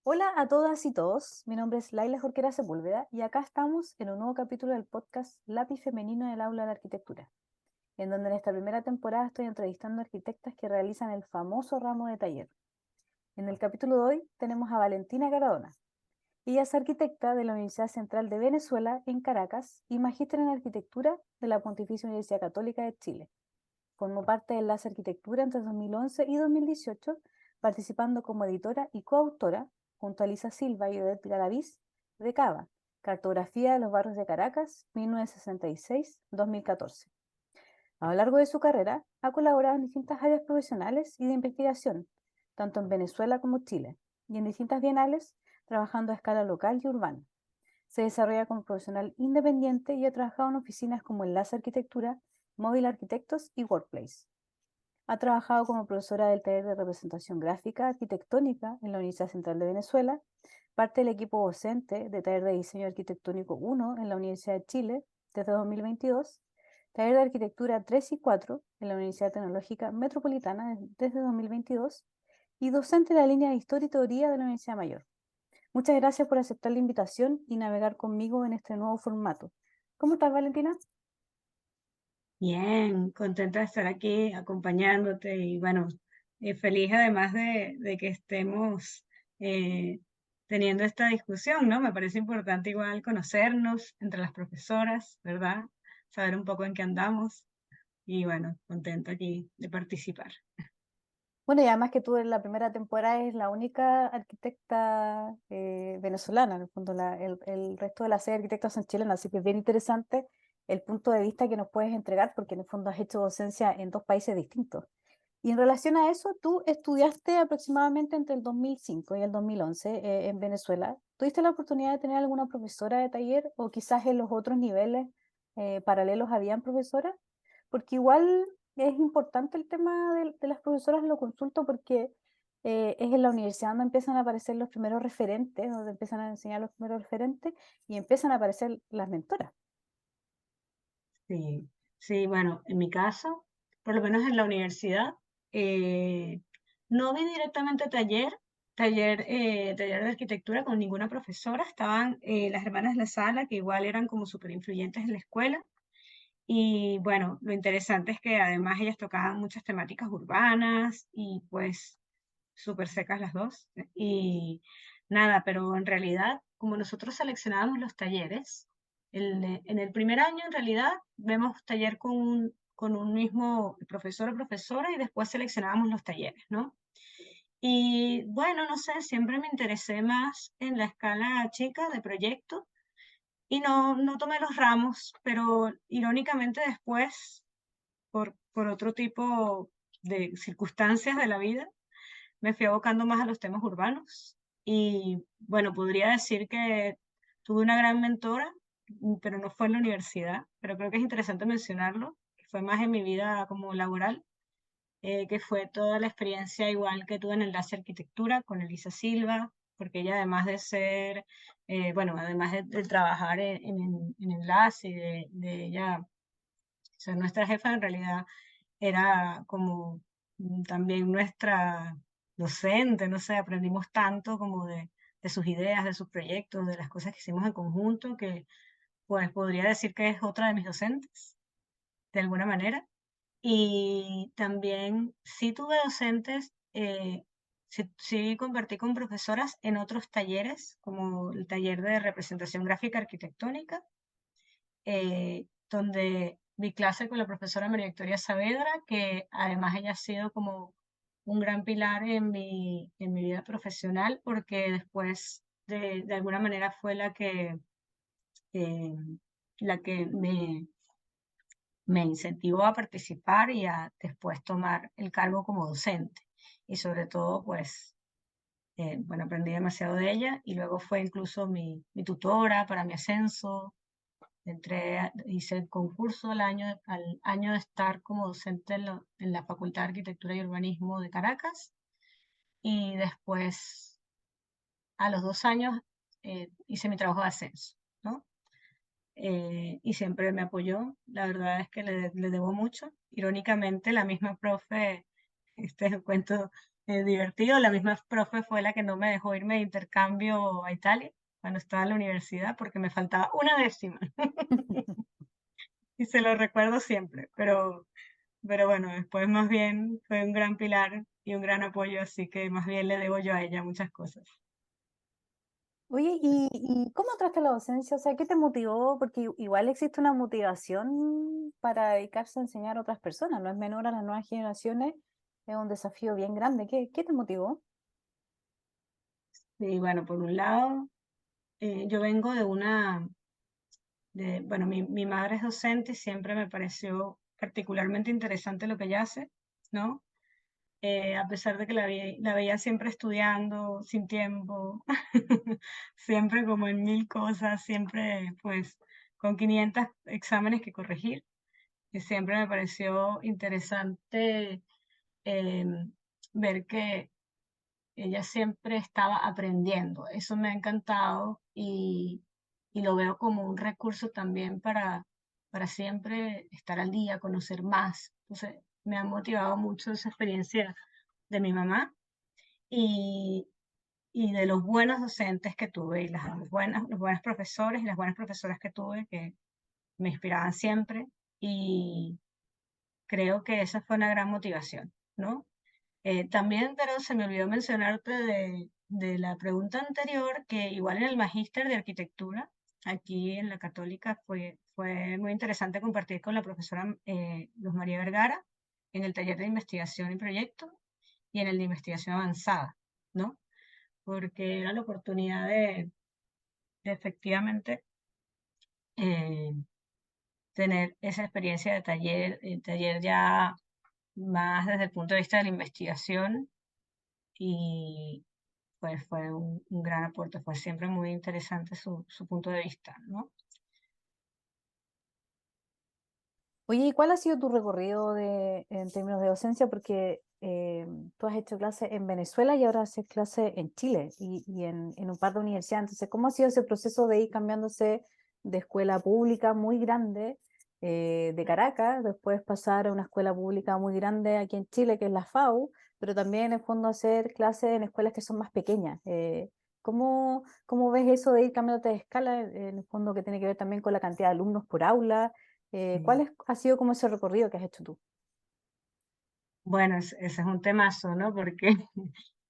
Hola a todas y todos, mi nombre es Laila Jorquera Sepúlveda y acá estamos en un nuevo capítulo del podcast Lápiz Femenino en el Aula de Arquitectura, en donde en esta primera temporada estoy entrevistando arquitectas que realizan el famoso ramo de taller. En el capítulo de hoy tenemos a Valentina Garadona. Ella es arquitecta de la Universidad Central de Venezuela en Caracas y magíster en arquitectura de la Pontificia Universidad Católica de Chile. Formó parte de Enlace Arquitectura entre 2011 y 2018, participando como editora y coautora, junto a Elisa Silva y Odette Galaviz, de CABA, Cartografía de los Barrios de Caracas, 1966-2014. A lo largo de su carrera, ha colaborado en distintas áreas profesionales y de investigación, tanto en Venezuela como Chile, y en distintas bienales, trabajando a escala local y urbana. Se desarrolla como profesional independiente y ha trabajado en oficinas como Enlace Arquitectura, Móvil Arquitectos y Workplace. Ha trabajado como profesora del taller de representación gráfica arquitectónica en la Universidad Central de Venezuela, parte del equipo docente de taller de diseño arquitectónico 1 en la Universidad de Chile desde 2022, taller de arquitectura 3 y 4 en la Universidad Tecnológica Metropolitana desde 2022 y docente de la línea de Historia y Teoría de la Universidad Mayor. Muchas gracias por aceptar la invitación y navegar conmigo en este nuevo formato. ¿Cómo estás, Valentina? Bien, contenta de estar aquí acompañándote y bueno, feliz además de que estemos eh, teniendo esta discusión, ¿no? Me parece importante igual conocernos entre las profesoras, ¿verdad? Saber un poco en qué andamos y bueno, contenta aquí de participar. Bueno, y además que tú en la primera temporada eres la única arquitecta venezolana, en el fondo el resto de las seis arquitectas son chilenas, así que es bien interesante el punto de vista que nos puedes entregar, porque en el fondo has hecho docencia en dos países distintos. Y en relación a eso, tú estudiaste aproximadamente entre el 2005 y el 2011 en Venezuela. ¿Tuviste la oportunidad de tener alguna profesora de taller o quizás en los otros niveles paralelos habían profesoras? Porque igual es importante el tema de las profesoras, lo consulto porque es en la universidad donde empiezan a aparecer los primeros referentes, donde empiezan a enseñar los primeros referentes y empiezan a aparecer las mentoras. Sí, sí, bueno, en mi caso, por lo menos en la universidad, eh, no vi directamente taller de arquitectura con ninguna profesora. Estaban las hermanas de la sala, que igual eran como súper influyentes en la escuela. Y bueno, lo interesante es que además ellas tocaban muchas temáticas urbanas y pues súper secas las dos. Y nada, pero en realidad, como nosotros seleccionábamos los talleres, en el primer año en realidad vemos taller con un mismo profesor o profesora y después seleccionábamos los talleres, ¿no? Y bueno, no sé, siempre me interesé más en la escala chica de proyecto y no tomé los ramos, pero irónicamente después, por otro tipo de circunstancias de la vida, me fui abocando más a los temas urbanos. Y bueno, podría decir que tuve una gran mentora, pero no fue en la universidad, pero creo que es interesante mencionarlo, que fue más en mi vida como laboral, que fue toda la experiencia igual que tuve en Enlace Arquitectura con Elisa Silva, porque ella además de ser, bueno, además de trabajar en Enlace y de ella ser nuestra jefa, en realidad era como también nuestra docente, no sé, aprendimos tanto como de sus ideas, de sus proyectos, de las cosas que hicimos en conjunto, que pues podría decir que es otra de mis docentes, de alguna manera. Y también sí tuve docentes, sí compartí con profesoras en otros talleres, como el taller de representación gráfica arquitectónica, donde vi clase con la profesora María Victoria Saavedra, que además ella ha sido como un gran pilar en mi vida profesional, porque después de alguna manera fue eh, la que me incentivó a participar y a después tomar el cargo como docente. Y sobre todo, pues, bueno, aprendí demasiado de ella y luego fue incluso mi tutora para mi ascenso. Hice el concurso al año de estar como docente en la Facultad de Arquitectura y Urbanismo de Caracas y después, a los 2 años, hice mi trabajo de ascenso, ¿no? Y siempre me apoyó. La verdad es que le debo mucho. Irónicamente, la misma profe, este es un cuento divertido. La misma profe fue la que no me dejó irme de intercambio a Italia cuando estaba en la universidad porque me faltaba una décima y se lo recuerdo siempre, pero bueno, después más bien fue un gran pilar y un gran apoyo, así que más bien le debo yo a ella muchas cosas. Oye, ¿y cómo entraste a la docencia? O sea, ¿qué te motivó? Porque igual existe una motivación para dedicarse a enseñar a otras personas, no es menor a las nuevas generaciones, es un desafío bien grande. ¿Qué te motivó? Y bueno, por un lado, yo vengo bueno, mi madre es docente y siempre me pareció particularmente interesante lo que ella hace, ¿no? A pesar de que la veía siempre estudiando, sin tiempo, siempre como en mil cosas, siempre pues con 500 exámenes que corregir. Y siempre me pareció interesante em, ver que ella siempre estaba aprendiendo. Eso me ha encantado y lo veo como un recurso también para siempre estar al día, conocer más. Entonces, me ha motivado mucho esa experiencia de mi mamá y, y de los buenos docentes que tuve y los buenos profesores y las buenas profesoras que tuve que me inspiraban siempre y creo que esa fue una gran motivación, ¿no? También, pero se me olvidó mencionarte de la pregunta anterior, que igual en el magíster de arquitectura, aquí en la Católica, fue muy interesante compartir con la profesora Luz María Vergara en el taller de investigación y proyecto y en el de investigación avanzada, ¿no? Porque era la oportunidad de efectivamente eh, tener esa experiencia de taller, taller ya más desde el punto de vista de la investigación y pues fue un gran aporte, fue siempre muy interesante su punto de vista, ¿no? Oye, ¿y cuál ha sido tu recorrido en términos de docencia? Porque tú has hecho clases en Venezuela y ahora haces clases en Chile y en un par de universidades. Entonces, ¿cómo ha sido ese proceso de ir cambiándose de escuela pública muy grande de Caracas, después pasar a una escuela pública muy grande aquí en Chile, que es la FAU, pero también en el fondo hacer clases en escuelas que son más pequeñas? ¿Cómo ves eso de ir cambiándote de escala, en el fondo que tiene que ver también con la cantidad de alumnos por aula? Mm. ¿Ha sido como ese recorrido que has hecho tú? Bueno, ese es un temazo, ¿no? Porque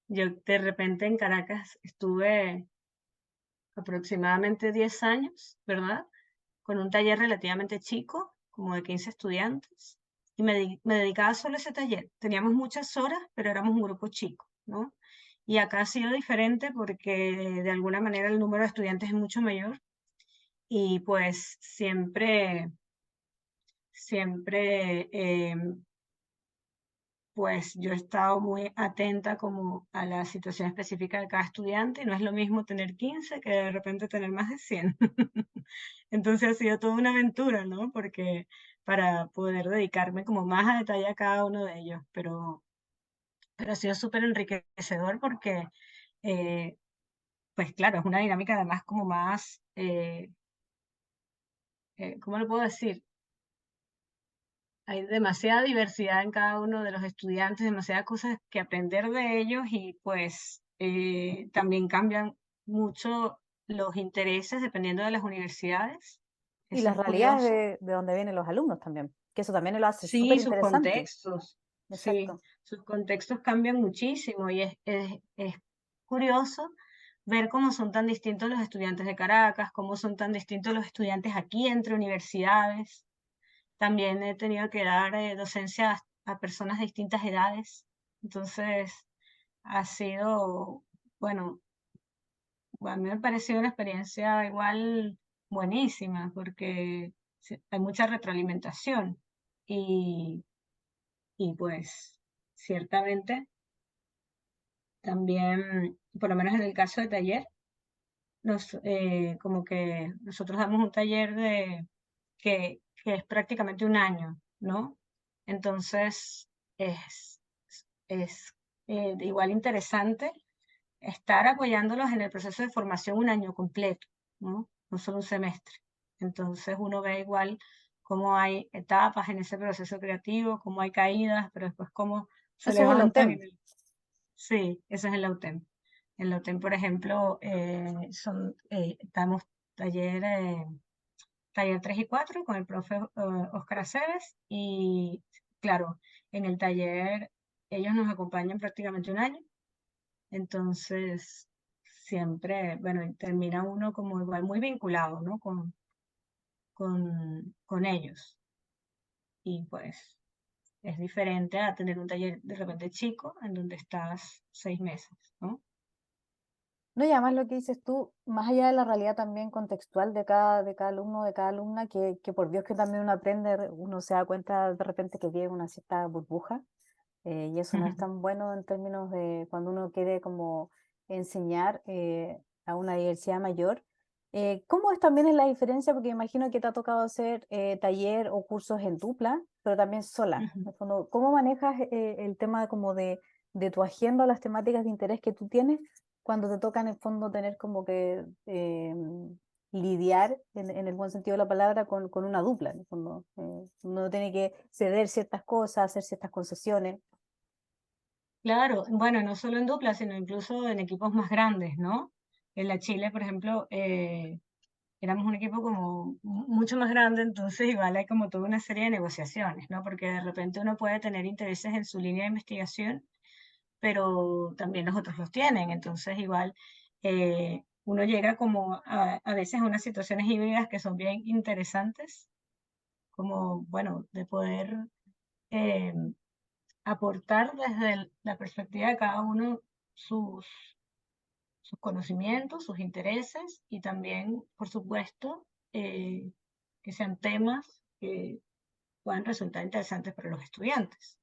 yo de repente en Caracas estuve aproximadamente 10 años, ¿verdad? Con un taller relativamente chico, como de 15 estudiantes, y me dedicaba solo a ese taller. Teníamos muchas horas, pero éramos un grupo chico, ¿no? Y acá ha sido diferente porque de alguna manera el número de estudiantes es mucho mayor y pues siempre, pues yo he estado muy atenta como a la situación específica de cada estudiante y no es lo mismo tener 15 que de repente tener más de 100. Entonces ha sido toda una aventura, ¿no? Porque para poder dedicarme como más a detalle a cada uno de ellos, pero ha sido súper enriquecedor porque, eh, pues claro, es una dinámica además como más, ¿cómo lo puedo decir? Hay demasiada diversidad en cada uno de los estudiantes, demasiadas cosas que aprender de ellos y pues también cambian mucho los intereses dependiendo de las universidades. Y Eso las es realidades curioso. de donde vienen los alumnos también, que eso también lo hace súper Sí, sus interesante. contextos, sí, Exacto. sus contextos cambian muchísimo y es curioso ver cómo son tan distintos los estudiantes de Caracas, cómo son tan distintos los estudiantes aquí entre universidades. También he tenido que dar docencia a personas de distintas edades. Entonces, ha sido, bueno, a mí me ha parecido una experiencia igual buenísima porque hay mucha retroalimentación y, y pues ciertamente también, por lo menos en el caso de taller, como que nosotros damos un taller que es prácticamente un año, ¿no? Entonces, es, es igual interesante estar apoyándolos en el proceso de formación un año completo, ¿no? No solo un semestre. Entonces, uno ve igual cómo hay etapas en ese proceso creativo, cómo hay caídas, pero después cómo se Eso es el levantan OTEM. en el... Sí, eso es en la UTEM. En la UTEM, por ejemplo, damos taller, taller 3 y 4 con el profe Óscar Aceves y claro, en el taller ellos nos acompañan prácticamente un año, entonces siempre, bueno, y termina uno como igual muy vinculado, ¿no? Con ellos y pues es diferente a tener un taller de repente chico en donde estás 6 meses, ¿no? No, y además lo que dices tú, más allá de la realidad también contextual de cada alumno, de cada alumna, que por Dios que también uno aprende, uno se da cuenta de repente que vive en una cierta burbuja, y eso no es tan bueno en términos de cuando uno quiere como enseñar a una diversidad mayor. ¿Cómo es también en la diferencia? Porque imagino que te ha tocado hacer taller o cursos en dupla, pero también sola. En el fondo, ¿cómo manejas el tema como de tu agenda, las temáticas de interés que tú tienes cuando te toca en el fondo tener como que lidiar, en el buen sentido de la palabra, con una dupla? En el fondo, uno tiene que ceder ciertas cosas, hacer ciertas concesiones. Claro, bueno, no solo en dupla, sino incluso en equipos más grandes, ¿no? En la Chile, por ejemplo, éramos un equipo como mucho más grande, entonces igual hay como toda una serie de negociaciones, ¿no? Porque de repente uno puede tener intereses en su línea de investigación, pero también los otros los tienen, entonces igual uno llega como a veces a unas situaciones híbridas que son bien interesantes, como, bueno, de poder eh, aportar desde la perspectiva de cada uno sus, sus conocimientos, sus intereses y también, por supuesto, que sean temas que puedan resultar interesantes para los estudiantes.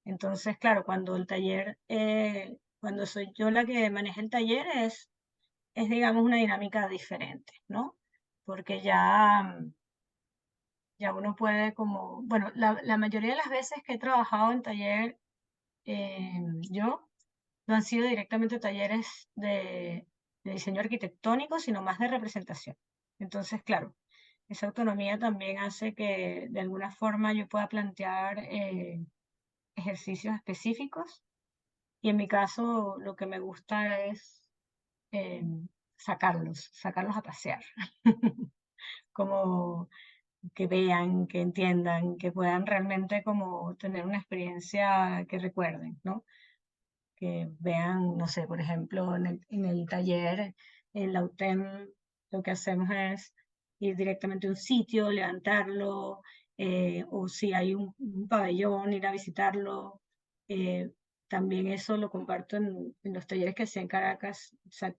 Entonces, claro, cuando el taller, cuando soy yo la que maneja el taller, es digamos, una dinámica diferente, ¿no? Porque ya uno puede como, bueno, la mayoría de las veces que he trabajado en taller, yo no han sido directamente talleres de diseño arquitectónico, sino más de representación. Entonces, claro, esa autonomía también hace que de alguna forma yo pueda plantear ejercicios específicos y en mi caso lo que me gusta es eh, sacarlos a pasear, como que vean, que entiendan, que puedan realmente como tener una experiencia que recuerden, ¿no? Que vean, no sé, por ejemplo, en el taller, en la UTEM, lo que hacemos es ir directamente a un sitio, levantarlo, o si hay un pabellón, ir a visitarlo. Eh, También eso lo comparto en los talleres que hacía en Caracas,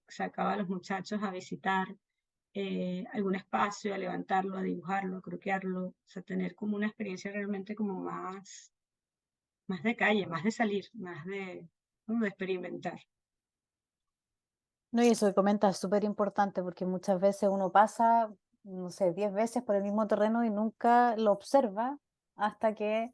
sacaba a los muchachos a visitar algún espacio, a levantarlo, a dibujarlo, a croquearlo, o sea, tener como una experiencia realmente como más de calle, más de salir, más de, ¿no? De experimentar. No, y eso que comentas es súper importante porque muchas veces uno pasa, no sé, 10 veces por el mismo terreno y nunca lo observa hasta que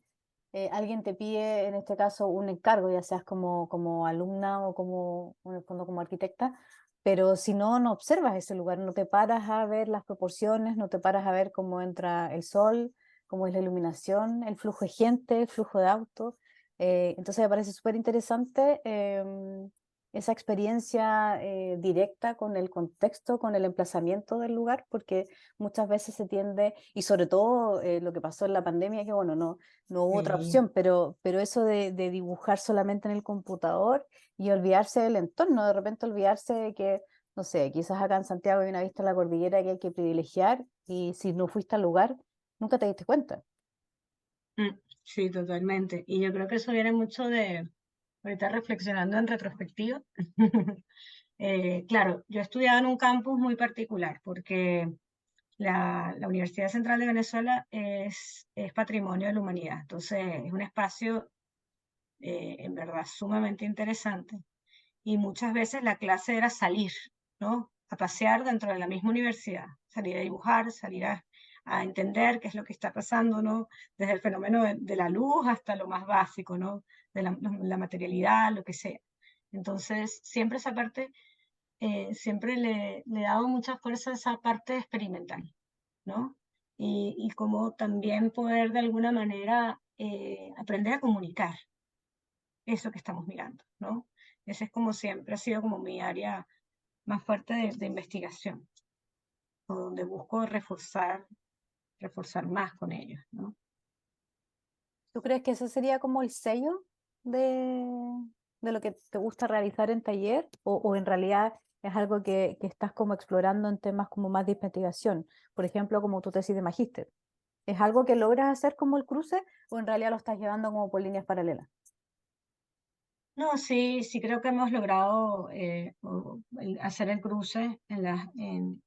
alguien te pide, en este caso, un encargo, ya seas como alumna o como, en el fondo, como arquitecta, pero si no, no observas ese lugar, no te paras a ver las proporciones, no te paras a ver cómo entra el sol, cómo es la iluminación, el flujo de gente, el flujo de autos. Entonces me parece súper interesante esa experiencia directa con el contexto, con el emplazamiento del lugar, porque muchas veces se tiende, y sobre todo lo que pasó en la pandemia, que bueno, no hubo otra Sí, opción, pero eso de dibujar solamente en el computador y olvidarse del entorno, de repente olvidarse de que, no sé, quizás acá en Santiago hay una vista a la cordillera que hay que privilegiar y si no fuiste al lugar, nunca te diste cuenta. mm, sí, totalmente. Y yo creo que eso viene mucho de, ahorita reflexionando en retrospectiva. Claro, yo he estudiado en un campus muy particular porque la Universidad Central de Venezuela es patrimonio de la humanidad. Entonces, es un espacio en verdad sumamente interesante. Y muchas veces la clase era salir, ¿no? A pasear dentro de la misma universidad, salir a dibujar, salir a entender qué es lo que está pasando, ¿no? Desde el fenómeno de la luz hasta lo más básico, ¿no? De la materialidad, lo que sea. Entonces, siempre esa parte, siempre le he dado mucha fuerza a esa parte experimental, ¿no? Y como también poder de alguna manera aprender a comunicar eso que estamos mirando, ¿no? Ese es como siempre ha sido como mi área más fuerte de investigación, o donde busco reforzar más con ellos, ¿no? ¿Tú crees que ese sería como el sello de, de lo que te gusta realizar en taller? O en realidad es algo que estás como explorando en temas como más de investigación? Por ejemplo, como tu tesis de magíster. ¿Es algo que logras hacer como el cruce o en realidad lo estás llevando como por líneas paralelas? No, sí, sí creo que hemos logrado hacer el cruce en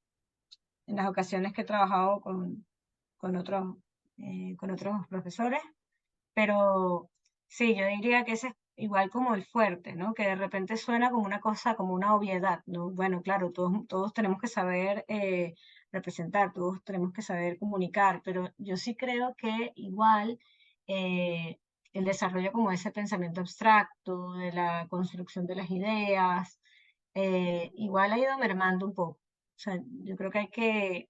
las ocasiones que he trabajado con con otros profesores, pero sí, yo diría que ese es igual como el fuerte, ¿no? Que de repente suena como una cosa, como una obviedad, ¿no? Bueno, claro, todos tenemos que saber representar, todos tenemos que saber comunicar, pero yo sí creo que igual eh, el desarrollo como ese pensamiento abstracto, de la construcción de las ideas, igual ha ido mermando un poco. O sea, yo creo que hay que,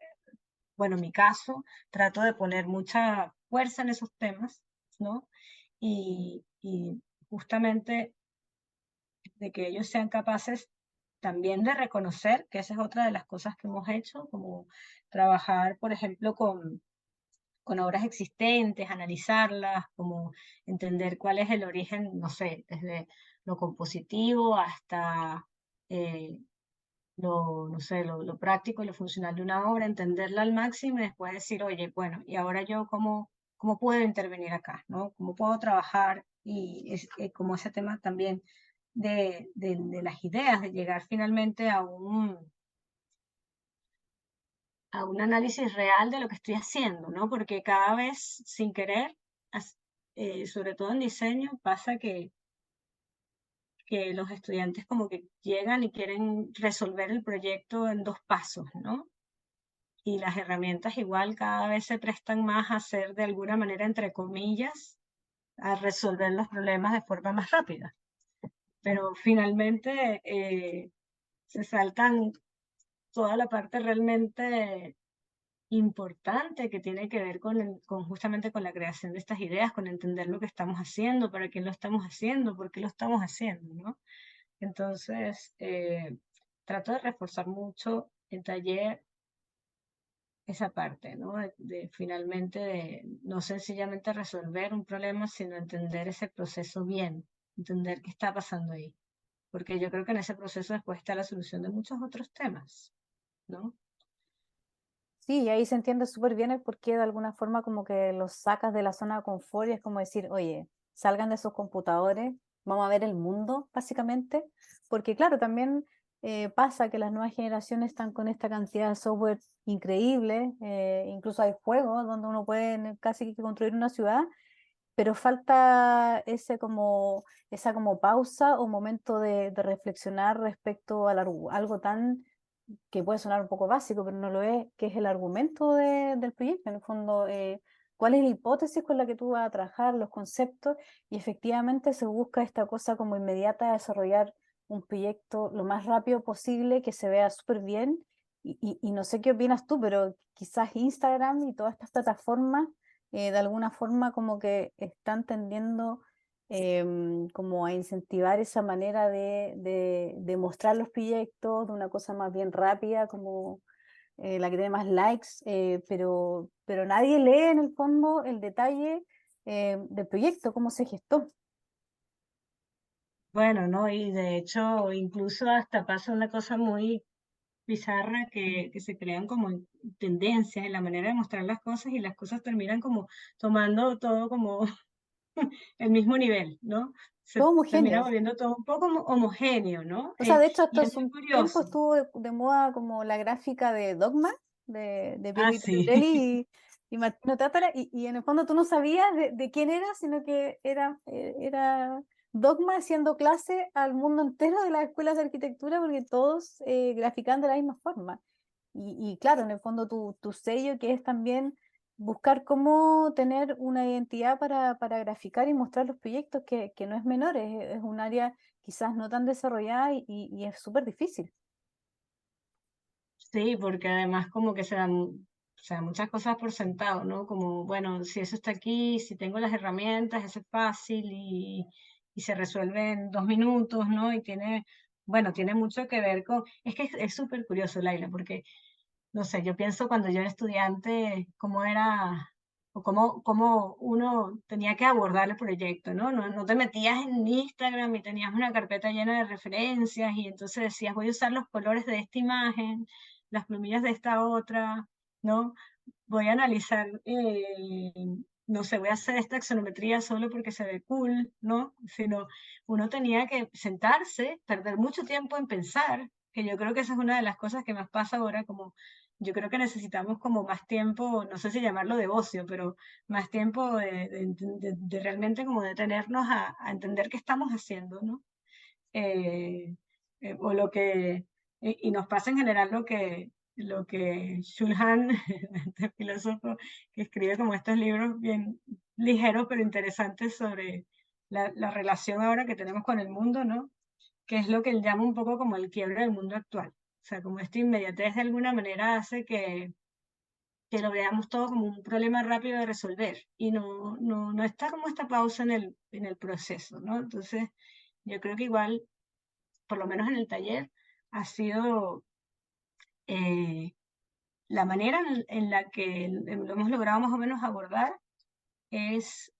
bueno, en mi caso, trato de poner mucha fuerza en esos temas, ¿no? Y justamente de que ellos sean capaces también de reconocer, que esa es otra de las cosas que hemos hecho, como trabajar, por ejemplo, con obras existentes, analizarlas, como entender cuál es el origen, no sé, desde lo compositivo hasta no sé, lo práctico y lo funcional de una obra, entenderla al máximo y después decir, oye, bueno, ¿y ahora yo cómo puedo intervenir acá? ¿No? ¿Cómo puedo trabajar? Y es como ese tema también de las ideas, de llegar finalmente a un análisis real de lo que estoy haciendo, ¿no? Porque cada vez, sin querer, sobre todo en diseño, pasa que los estudiantes como que llegan y quieren resolver el proyecto en 2 pasos, ¿no? Y las herramientas igual cada vez se prestan más a hacer de alguna manera, entre comillas, a resolver los problemas de forma más rápida. Pero finalmente se saltan toda la parte realmente importante que tiene que ver con justamente con la creación de estas ideas, con entender lo que estamos haciendo, para qué lo estamos haciendo, por qué lo estamos haciendo, ¿no? Entonces, trato de reforzar mucho el taller esa parte, ¿no? De finalmente de no sencillamente resolver un problema, sino entender ese proceso bien, entender qué está pasando ahí. Porque yo creo que en ese proceso después está la solución de muchos otros temas, ¿no? Sí, y ahí se entiende súper bien el por qué de alguna forma como que los sacas de la zona de confort y es como decir, oye, salgan de sus computadores, vamos a ver el mundo, básicamente, porque claro, también pasa que las nuevas generaciones están con esta cantidad de software increíble, incluso hay juegos donde uno puede casi que construir una ciudad, pero falta esa como pausa o momento de reflexionar respecto a algo tan que puede sonar un poco básico, pero no lo es, que es el argumento del proyecto. En el fondo, cuál es la hipótesis con la que tú vas a trabajar, los conceptos, y efectivamente se busca esta cosa como inmediata de desarrollar un proyecto lo más rápido posible, que se vea súper bien. Y no sé qué opinas tú, pero quizás Instagram y todas estas plataformas de alguna forma como que están tendiendo como a incentivar esa manera de mostrar los proyectos de una cosa más bien rápida, como la que tiene más likes, pero nadie lee en el fondo el detalle del proyecto, cómo se gestó. Bueno, ¿no? Y de hecho, incluso hasta pasa una cosa muy bizarra que se crean como tendencias en la manera de mostrar las cosas y las cosas terminan como tomando todo como el mismo nivel, ¿no? Se Todo termina homogéneo. volviendo todo un poco homogéneo, ¿no? O sea, de hecho, hasta Y es hace muy un tiempo curioso. estuvo de moda como la gráfica de Dogma, de Ah, Piero sí. Pelli y Martino Tátara, y en el fondo tú no sabías de quién era, sino que era Dogma haciendo clase al mundo entero de las escuelas de arquitectura, porque todos graficaban de la misma forma. Y claro, en el fondo tu sello, que es también buscar cómo tener una identidad para graficar y mostrar los proyectos, que no es menor, es un área quizás no tan desarrollada y es súper difícil. Sí, porque además como que se dan muchas cosas por sentado, ¿no? Como, bueno, si eso está aquí, si tengo las herramientas, eso es fácil y y se resuelve en 2 minutos, ¿no? Y tiene, bueno, tiene mucho que ver con, es que es súper curioso, Laila, porque, no sé, yo pienso cuando yo era estudiante, cómo era, o cómo uno tenía que abordar el proyecto, ¿no? No te metías en Instagram y tenías una carpeta llena de referencias y entonces decías, voy a usar los colores de esta imagen, las plumillas de esta otra, ¿no? Voy a analizar, no sé, voy a hacer esta axonometría solo porque se ve cool, ¿no? Sino uno tenía que sentarse, perder mucho tiempo en pensar, que yo creo que esa es una de las cosas que más pasa ahora, como yo creo que necesitamos como más tiempo, no sé si llamarlo de ocio, pero más tiempo de realmente como detenernos a entender qué estamos haciendo, ¿no? O lo que, y nos pasa en general lo que Shulhan, este filósofo que escribe como estos libros bien ligeros pero interesantes sobre la relación ahora que tenemos con el mundo, ¿no? Que es lo que él llama un poco como el quiebre del mundo actual. O sea, como esta inmediatez de alguna manera hace que lo veamos todo como un problema rápido de resolver y no está como esta pausa en el proceso, ¿no? Entonces, yo creo que igual por lo menos en el taller, ha sido la manera en la que lo hemos logrado más o menos abordar es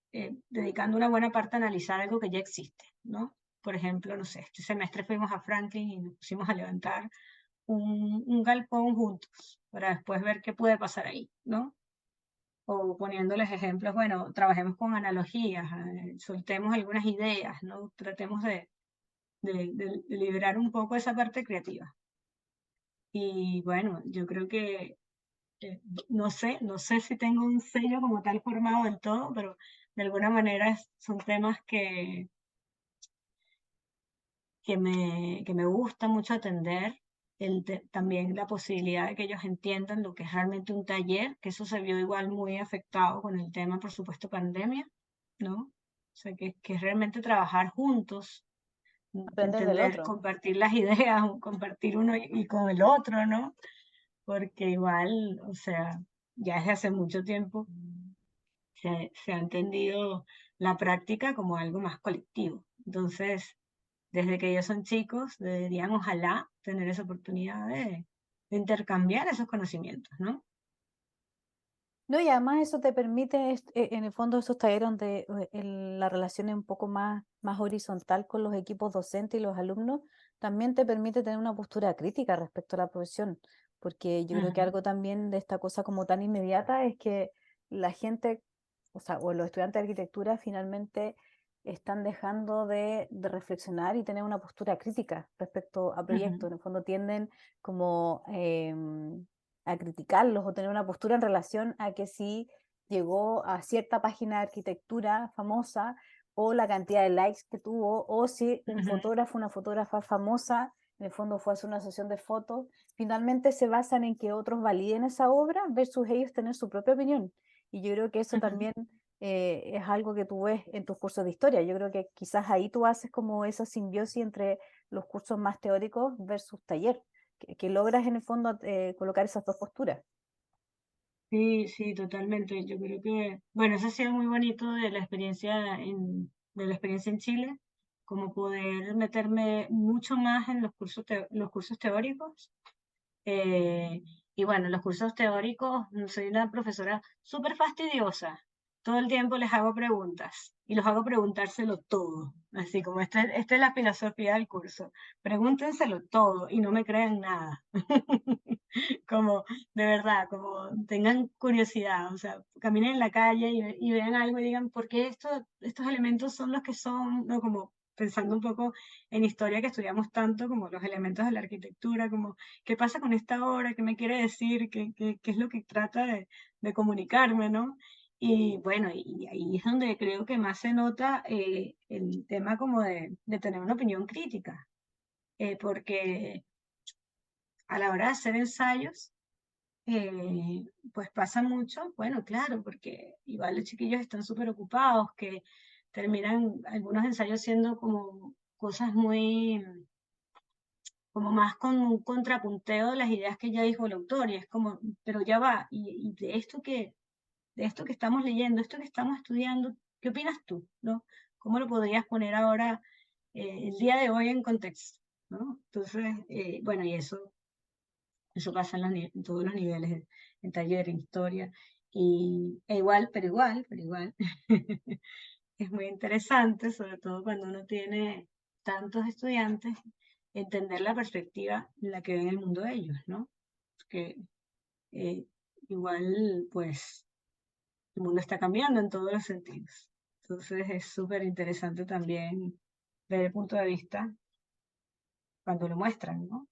dedicando una buena parte a analizar algo que ya existe, ¿no? Por ejemplo, no sé, este semestre fuimos a Franklin y nos pusimos a levantar un galpón juntos para después ver qué puede pasar ahí, ¿no? O poniéndoles ejemplos, bueno, trabajemos con analogías, soltemos algunas ideas, ¿no? Tratemos de liberar un poco esa parte creativa. Y bueno, yo creo que, no sé si tengo un sello como tal formado del todo, pero de alguna manera son temas que me gusta mucho atender. También la posibilidad de que ellos entiendan lo que es realmente un taller, que eso se vio igual muy afectado con el tema, por supuesto, pandemia, ¿no? O sea, que es realmente trabajar juntos, Aprender del entender, otro. compartir las ideas, compartir uno y con el otro, ¿no? Porque igual, o sea, ya desde hace mucho tiempo se ha entendido la práctica como algo más colectivo. Entonces, desde que ellos son chicos, deberían ojalá tener esa oportunidad de intercambiar esos conocimientos, ¿no? No, y además eso te permite, en el fondo, esos talleres donde la relación es un poco más horizontal con los equipos docentes y los alumnos, también te permite tener una postura crítica respecto a la profesión, porque yo creo que Ujú, algo también de esta cosa como tan inmediata es que la gente, o sea, o los estudiantes de arquitectura finalmente están dejando de reflexionar y tener una postura crítica respecto a proyectos. ujú, En el fondo tienden como a criticarlos o tener una postura en relación a que si llegó a cierta página de arquitectura famosa o la cantidad de likes que tuvo o si un ujú. fotógrafo, una fotógrafa famosa, en el fondo fue a hacer una sesión de fotos, finalmente se basan en que otros validen esa obra versus ellos tener su propia opinión. Y yo creo que eso Ujú. también es algo que tú ves en tus cursos de historia. Yo creo que quizás ahí tú haces como esa simbiosis entre los cursos más teóricos versus taller que logras en el fondo colocar esas dos posturas. Sí, sí, totalmente. Yo creo que, bueno, eso ha sido muy bonito de la experiencia en Chile, como poder meterme mucho más en los cursos teóricos. Eh, y bueno, los cursos teóricos, soy una profesora súper fastidiosa. Todo el tiempo les hago preguntas y los hago preguntárselo todo. Así como esta es la filosofía del curso. Pregúntenselo todo y no me crean nada. Como, de verdad, como tengan curiosidad. O sea, caminen en la calle y vean algo y digan, ¿por qué estos elementos son los que son? ¿No? Como pensando un poco en historia que estudiamos tanto, como los elementos de la arquitectura, como ¿qué pasa con esta obra? ¿Qué me quiere decir? ¿Qué es lo que trata de comunicarme, ¿no? Y bueno, y ahí es donde creo que más se nota el tema como de tener una opinión crítica, porque a la hora de hacer ensayos, pues pasa mucho, bueno, claro, porque igual los chiquillos están súper ocupados, que terminan algunos ensayos siendo como cosas muy como más con un contrapunteo de las ideas que ya dijo el autor, y es como, pero ya va, y de esto que estamos leyendo, esto que estamos estudiando, ¿qué opinas tú? ¿No? cómo lo podrías poner ahora, el día de hoy en contexto, ¿no? Entonces, bueno, y eso pasa en todos los niveles, en taller, en historia, pero igual, es muy interesante, sobre todo cuando uno tiene tantos estudiantes, entender la perspectiva en la que ven el mundo de ellos, ¿no? Que eh, igual, pues, el mundo está cambiando en todos los sentidos. Entonces es súper interesante también ver el punto de vista cuando lo muestran, ¿no?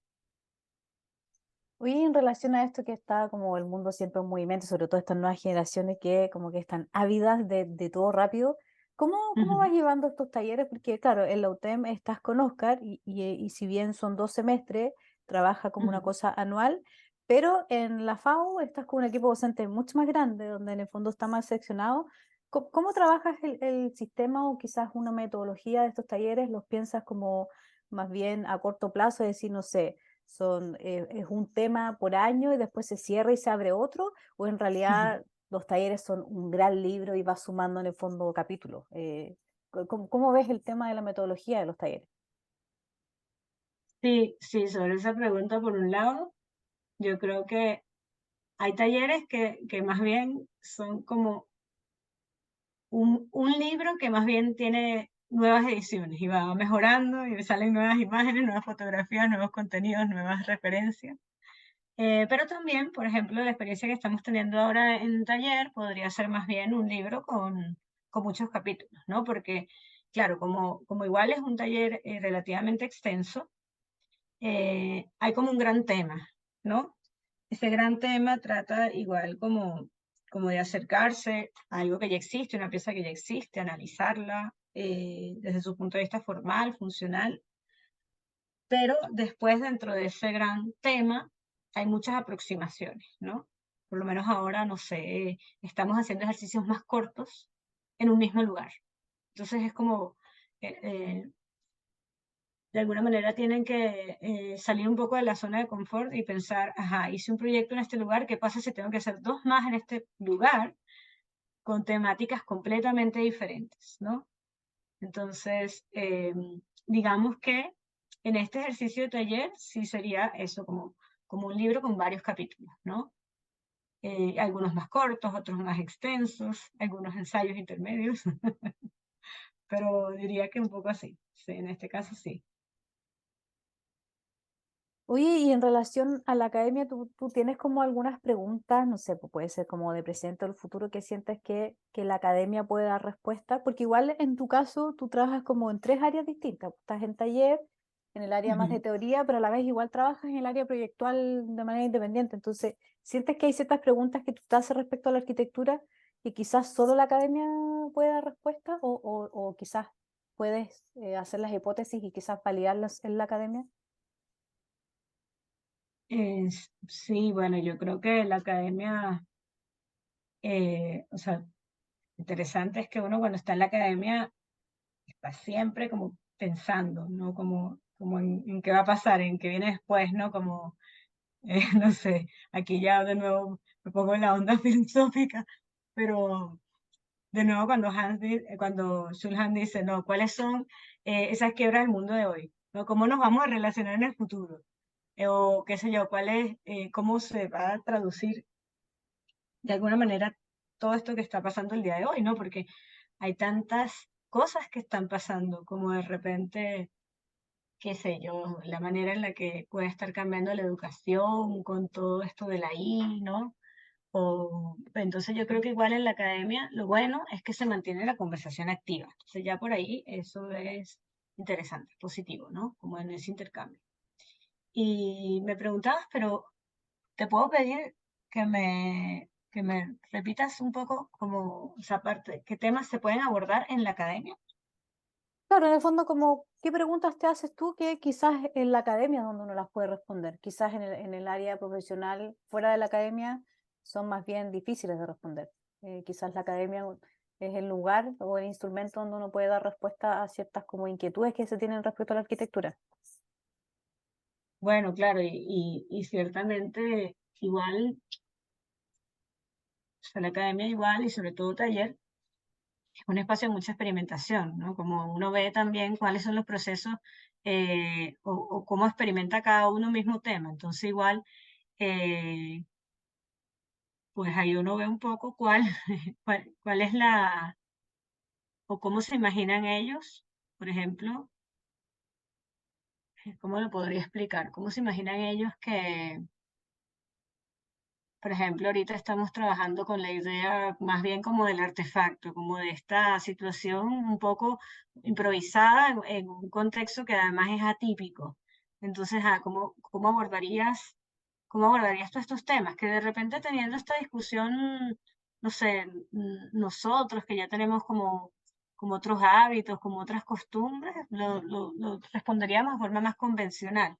Oye, en relación a esto que está como el mundo siempre en movimiento, sobre todo estas nuevas generaciones que como que están ávidas de todo rápido, ¿cómo vas llevando estos talleres? Porque claro, en la UTEM estás con Oscar y si bien son 2 semestres, trabaja como una Ujú, cosa anual, pero en la FAU estás con un equipo docente mucho más grande, donde en el fondo está más seccionado. ¿Cómo trabajas el sistema o quizás una metodología de estos talleres? ¿Los piensas como más bien a corto plazo, es decir, no sé? Es un tema por año y después se cierra y se abre otro, o en ujú. realidad los talleres son un gran libro y vas sumando en el fondo capítulos. ¿Cómo ves el tema de la metodología de los talleres? Sí, sí, sobre esa pregunta, por un lado, yo creo que hay talleres que más bien son como un libro que más bien tiene nuevas ediciones y va mejorando y salen nuevas imágenes, nuevas fotografías, nuevos contenidos, nuevas referencias. Pero también, por ejemplo, la experiencia que estamos teniendo ahora en un taller podría ser más bien un libro con muchos capítulos, ¿no? Porque, claro, como igual es un taller relativamente extenso, hay como un gran tema, ¿no? Ese gran tema trata igual como de acercarse a algo que ya existe, una pieza que ya existe, analizarla desde su punto de vista formal, funcional, pero después dentro de ese gran tema hay muchas aproximaciones, ¿no? Por lo menos ahora, no sé, estamos haciendo ejercicios más cortos en un mismo lugar. Entonces es como, eh, eh, de alguna manera tienen que salir un poco de la zona de confort y pensar, ajá, hice un proyecto en este lugar, ¿qué pasa si tengo que hacer dos más en este lugar con temáticas completamente diferentes, ¿no? Entonces, digamos que en este ejercicio de taller sí sería eso, como un libro con varios capítulos, ¿no? Algunos más cortos, otros más extensos, algunos ensayos intermedios, pero diría que un poco así, sí, en este caso sí. Oye, y en relación a la academia, ¿tú tienes como algunas preguntas, no sé, pues puede ser como de presente o del futuro, que sientes que la academia puede dar respuesta? Porque igual en tu caso tú trabajas como en 3 áreas distintas. Estás en taller, en el área más de Ujú. teoría, pero a la vez igual trabajas en el área proyectual de manera independiente. Entonces, ¿sientes que hay ciertas preguntas que tú te haces respecto a la arquitectura y quizás solo la academia puede dar respuesta o quizás puedes hacer las hipótesis y quizás validarlas en la academia? Sí, bueno, yo creo que la academia, o sea, interesante es que uno cuando está en la academia está siempre como pensando, ¿no? Como en qué va a pasar, en qué viene después, ¿no? Como, no sé, aquí ya de nuevo me pongo en la onda filosófica, pero de nuevo cuando Schulhan dice, no, ¿cuáles son esas quiebras del mundo de hoy? ¿No? ¿Cómo nos vamos a relacionar en el futuro? O qué sé yo, cómo se va a traducir de alguna manera todo esto que está pasando el día de hoy, ¿no? Porque hay tantas cosas que están pasando, como de repente, qué sé yo, la manera en la que puede estar cambiando la educación con todo esto de la I, ¿no? Entonces yo creo que igual en la academia lo bueno es que se mantiene la conversación activa. Entonces ya por ahí eso es interesante, positivo, ¿no? Como en ese intercambio. Y me preguntabas, pero ¿te puedo pedir que me repitas un poco como esa parte, qué temas se pueden abordar en la academia? Claro, en el fondo, como, ¿qué preguntas te haces tú que quizás en la academia es donde uno las puede responder? Quizás en el área profesional, fuera de la academia, son más bien difíciles de responder. Quizás la academia es el lugar o el instrumento donde uno puede dar respuesta a ciertas como inquietudes que se tienen respecto a la arquitectura. Bueno, claro, y ciertamente igual, o sea, la academia igual y sobre todo taller, es un espacio de mucha experimentación, ¿no? Como uno ve también cuáles son los procesos o cómo experimenta cada uno un mismo tema. Entonces igual, eh, pues ahí uno ve un poco cuál es o cómo se imaginan ellos, por ejemplo, ¿cómo lo podría explicar? ¿Cómo se imaginan ellos que, por ejemplo, ahorita estamos trabajando con la idea más bien como del artefacto, como de esta situación un poco improvisada en un contexto que además es atípico? Entonces, cómo abordarías tú estos temas? Que de repente teniendo esta discusión, no sé, nosotros que ya tenemos como otros hábitos, como otras costumbres, lo responderíamos de forma más convencional,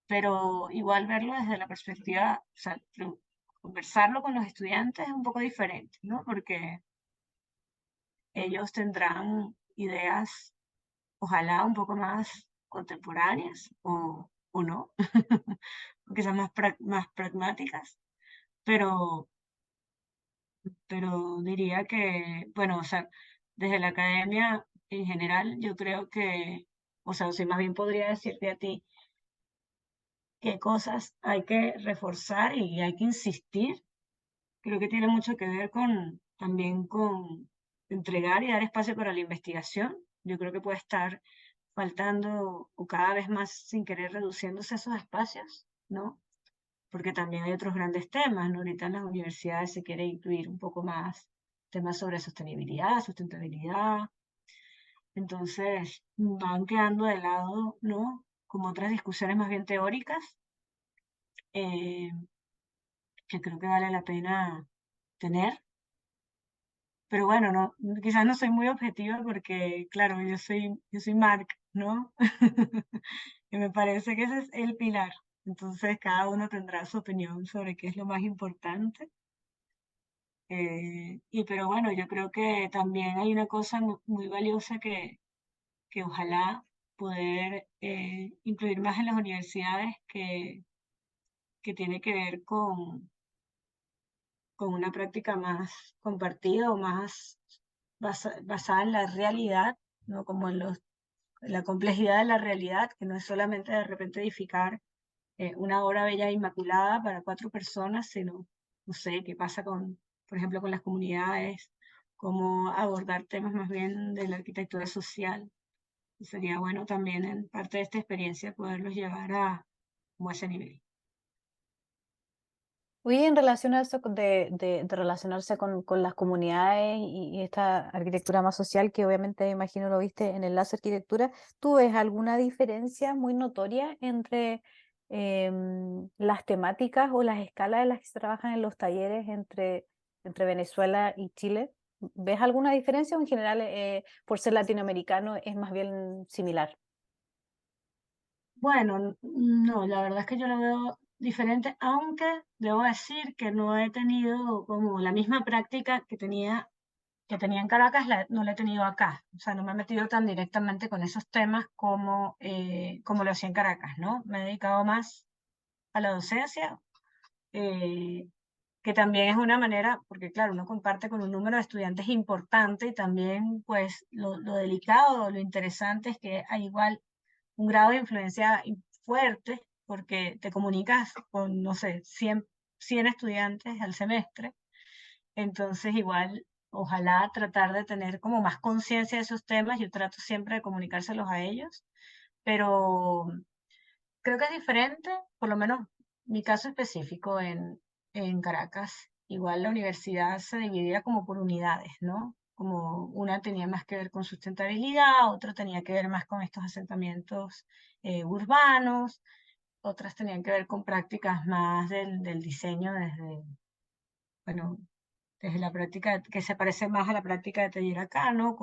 pero igual verlo desde la perspectiva, o sea, conversarlo con los estudiantes es un poco diferente, ¿no? Porque ellos tendrán ideas, ojalá un poco más contemporáneas o no, o quizás más pragmáticas, pero, pero diría que, bueno, o sea, desde la academia en general, yo creo que, o sea, si más bien podría decirte a ti qué cosas hay que reforzar y hay que insistir. Creo que tiene mucho que ver también con entregar y dar espacio para la investigación. Yo creo que puede estar faltando o cada vez más sin querer reduciéndose esos espacios, ¿no? Porque también hay otros grandes temas, ¿no? Ahorita en las universidades se quiere incluir un poco más temas sobre sostenibilidad, sustentabilidad. Entonces van quedando de lado, ¿no? Como otras discusiones más bien teóricas, eh, que creo que vale la pena tener. Pero bueno, no, quizás no soy muy objetiva porque, claro, yo soy Marc, ¿no? Y me parece que ese es el pilar. Entonces, cada uno tendrá su opinión sobre qué es lo más importante. Pero bueno, yo creo que también hay una cosa muy valiosa que ojalá poder incluir más en las universidades que tiene que ver con una práctica más compartida o más basada en la realidad, ¿no? Como en la complejidad de la realidad, que no es solamente de repente edificar una obra bella e inmaculada para 4 personas, sino, no sé, qué pasa por ejemplo, con las comunidades, cómo abordar temas más bien de la arquitectura social. Y sería bueno también en parte de esta experiencia poderlos llevar como a ese nivel. Oye, en relación a eso de relacionarse con las comunidades y esta arquitectura más social, que obviamente me imagino lo viste en Enlace Arquitectura, ¿tú ves alguna diferencia muy notoria entre las temáticas o las escalas en las que se trabajan en los talleres entre Venezuela y Chile? ¿Ves alguna diferencia o en general, por ser latinoamericano, es más bien similar? Bueno, no, la verdad es que yo lo veo diferente, aunque debo decir que no he tenido como la misma práctica que tenía en Caracas, no la he tenido acá. O sea, no me he metido tan directamente con esos temas como lo hacía en Caracas, ¿no? Me he dedicado más a la docencia, eh, que también es una manera, porque claro, uno comparte con un número de estudiantes importante y también pues lo delicado, lo interesante es que hay igual un grado de influencia fuerte, porque te comunicas con, no sé, 100 estudiantes al semestre. Entonces, igual, ojalá tratar de tener como más conciencia de esos temas. Yo trato siempre de comunicárselos a ellos, pero creo que es diferente, por lo menos mi caso específico en Caracas. Igual la universidad se dividía como por unidades, ¿no? Como una tenía más que ver con sustentabilidad, otra tenía que ver más con estos asentamientos urbanos, otras tenían que ver con prácticas más del diseño bueno, desde la práctica que se parece más a la práctica de taller acá, ¿no?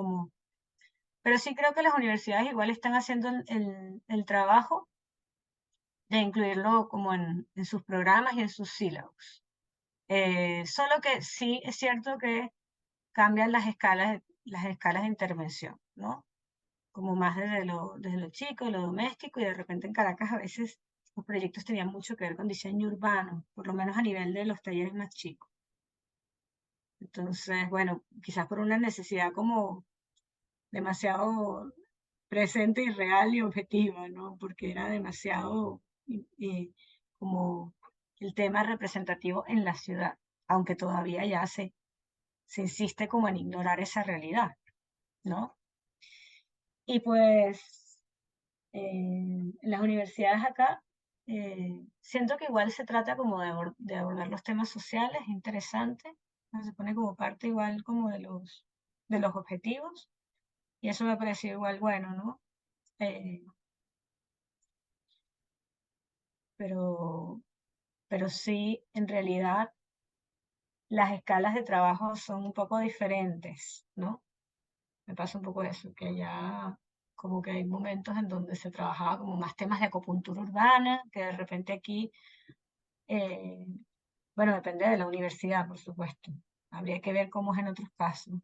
Pero sí creo que las universidades igual están haciendo el trabajo de incluirlo como en sus programas y en sus sílabos. Solo que sí es cierto que cambian las escalas de intervención, ¿no? Como más desde lo chico, lo doméstico, y de repente en Caracas a veces los proyectos tenían mucho que ver con diseño urbano, por lo menos a nivel de los talleres más chicos. Entonces, bueno, quizás por una necesidad como demasiado presente y real y objetiva, ¿no? Porque era demasiado como el tema representativo en la ciudad, aunque todavía ya se insiste como en ignorar esa realidad, ¿no? Y pues en las universidades acá, siento que igual se trata como de abordar los temas sociales, es interesante, ¿no? Se pone como parte igual como de los objetivos, y eso me pareció igual bueno, ¿no? Eh, pero, pero sí, en realidad las escalas de trabajo son un poco diferentes, ¿no? Me pasa un poco eso, que ya como que hay momentos en donde se trabajaba como más temas de acupuntura urbana, que de repente aquí, eh, bueno, depende de la universidad, por supuesto. Habría que ver cómo es en otros casos.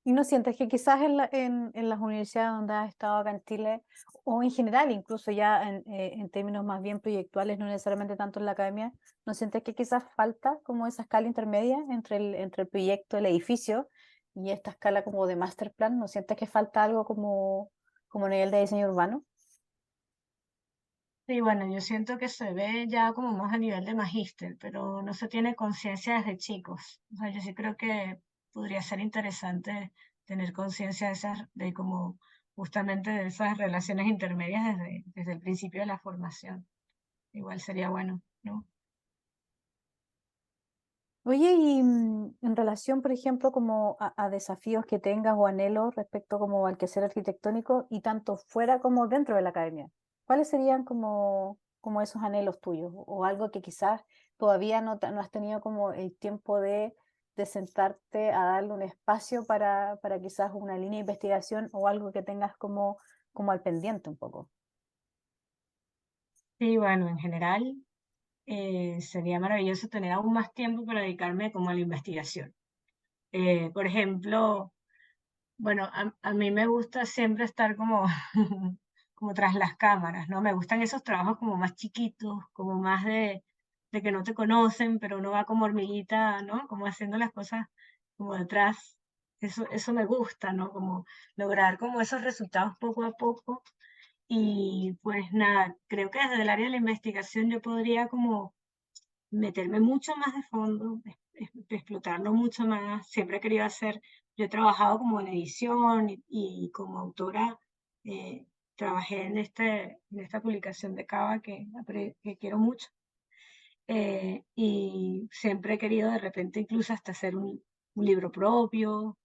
¿Y no sientes que quizás en las universidades donde has estado acá en Chile, o en general, incluso ya en términos más bien proyectuales, no necesariamente tanto en la academia, no sientes que quizás falta como esa escala intermedia entre el proyecto, el edificio, y esta escala como de master plan? ¿No sientes que falta algo como nivel de diseño urbano? Sí, bueno, yo siento que se ve ya como más a nivel de magíster, pero no se tiene conciencia desde chicos. O sea, yo sí creo que podría ser interesante tener conciencia de esas, de como justamente de esas relaciones intermedias desde el principio de la formación. Igual sería bueno, ¿no? Oye, y en relación, por ejemplo, como a desafíos que tengas o anhelos respecto como al quehacer arquitectónico y tanto fuera como dentro de la academia, ¿cuáles serían como esos anhelos tuyos o algo que quizás todavía no has tenido como el tiempo de sentarte a darle un espacio para quizás una línea de investigación o algo que tengas como al pendiente un poco? Sí, bueno, en general sería maravilloso tener aún más tiempo para dedicarme como a la investigación. Por ejemplo, bueno, a mí me gusta siempre estar como, como tras las cámaras, ¿no? Me gustan esos trabajos como más chiquitos, como más de que no te conocen, pero uno va como hormiguita, ¿no? Como haciendo las cosas como detrás. Eso me gusta, ¿no? Como lograr como esos resultados poco a poco. Y pues nada, creo que desde el área de la investigación yo podría como meterme mucho más de fondo, explotarlo mucho más. Siempre he querido hacer, yo he trabajado como en edición y como autora, eh, trabajé en esta publicación de Cava que quiero mucho. Y siempre he querido de repente incluso hasta hacer un libro propio,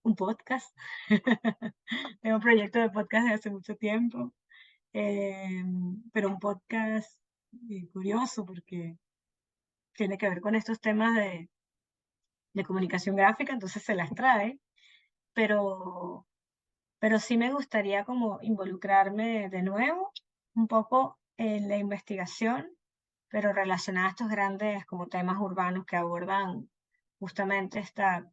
un podcast. Tengo un proyecto de podcast desde hace mucho tiempo, eh, pero un podcast curioso porque tiene que ver con estos temas de comunicación gráfica, entonces se las trae, pero, pero sí me gustaría como involucrarme de nuevo un poco en la investigación, pero relacionada a estos grandes como temas urbanos que abordan justamente esta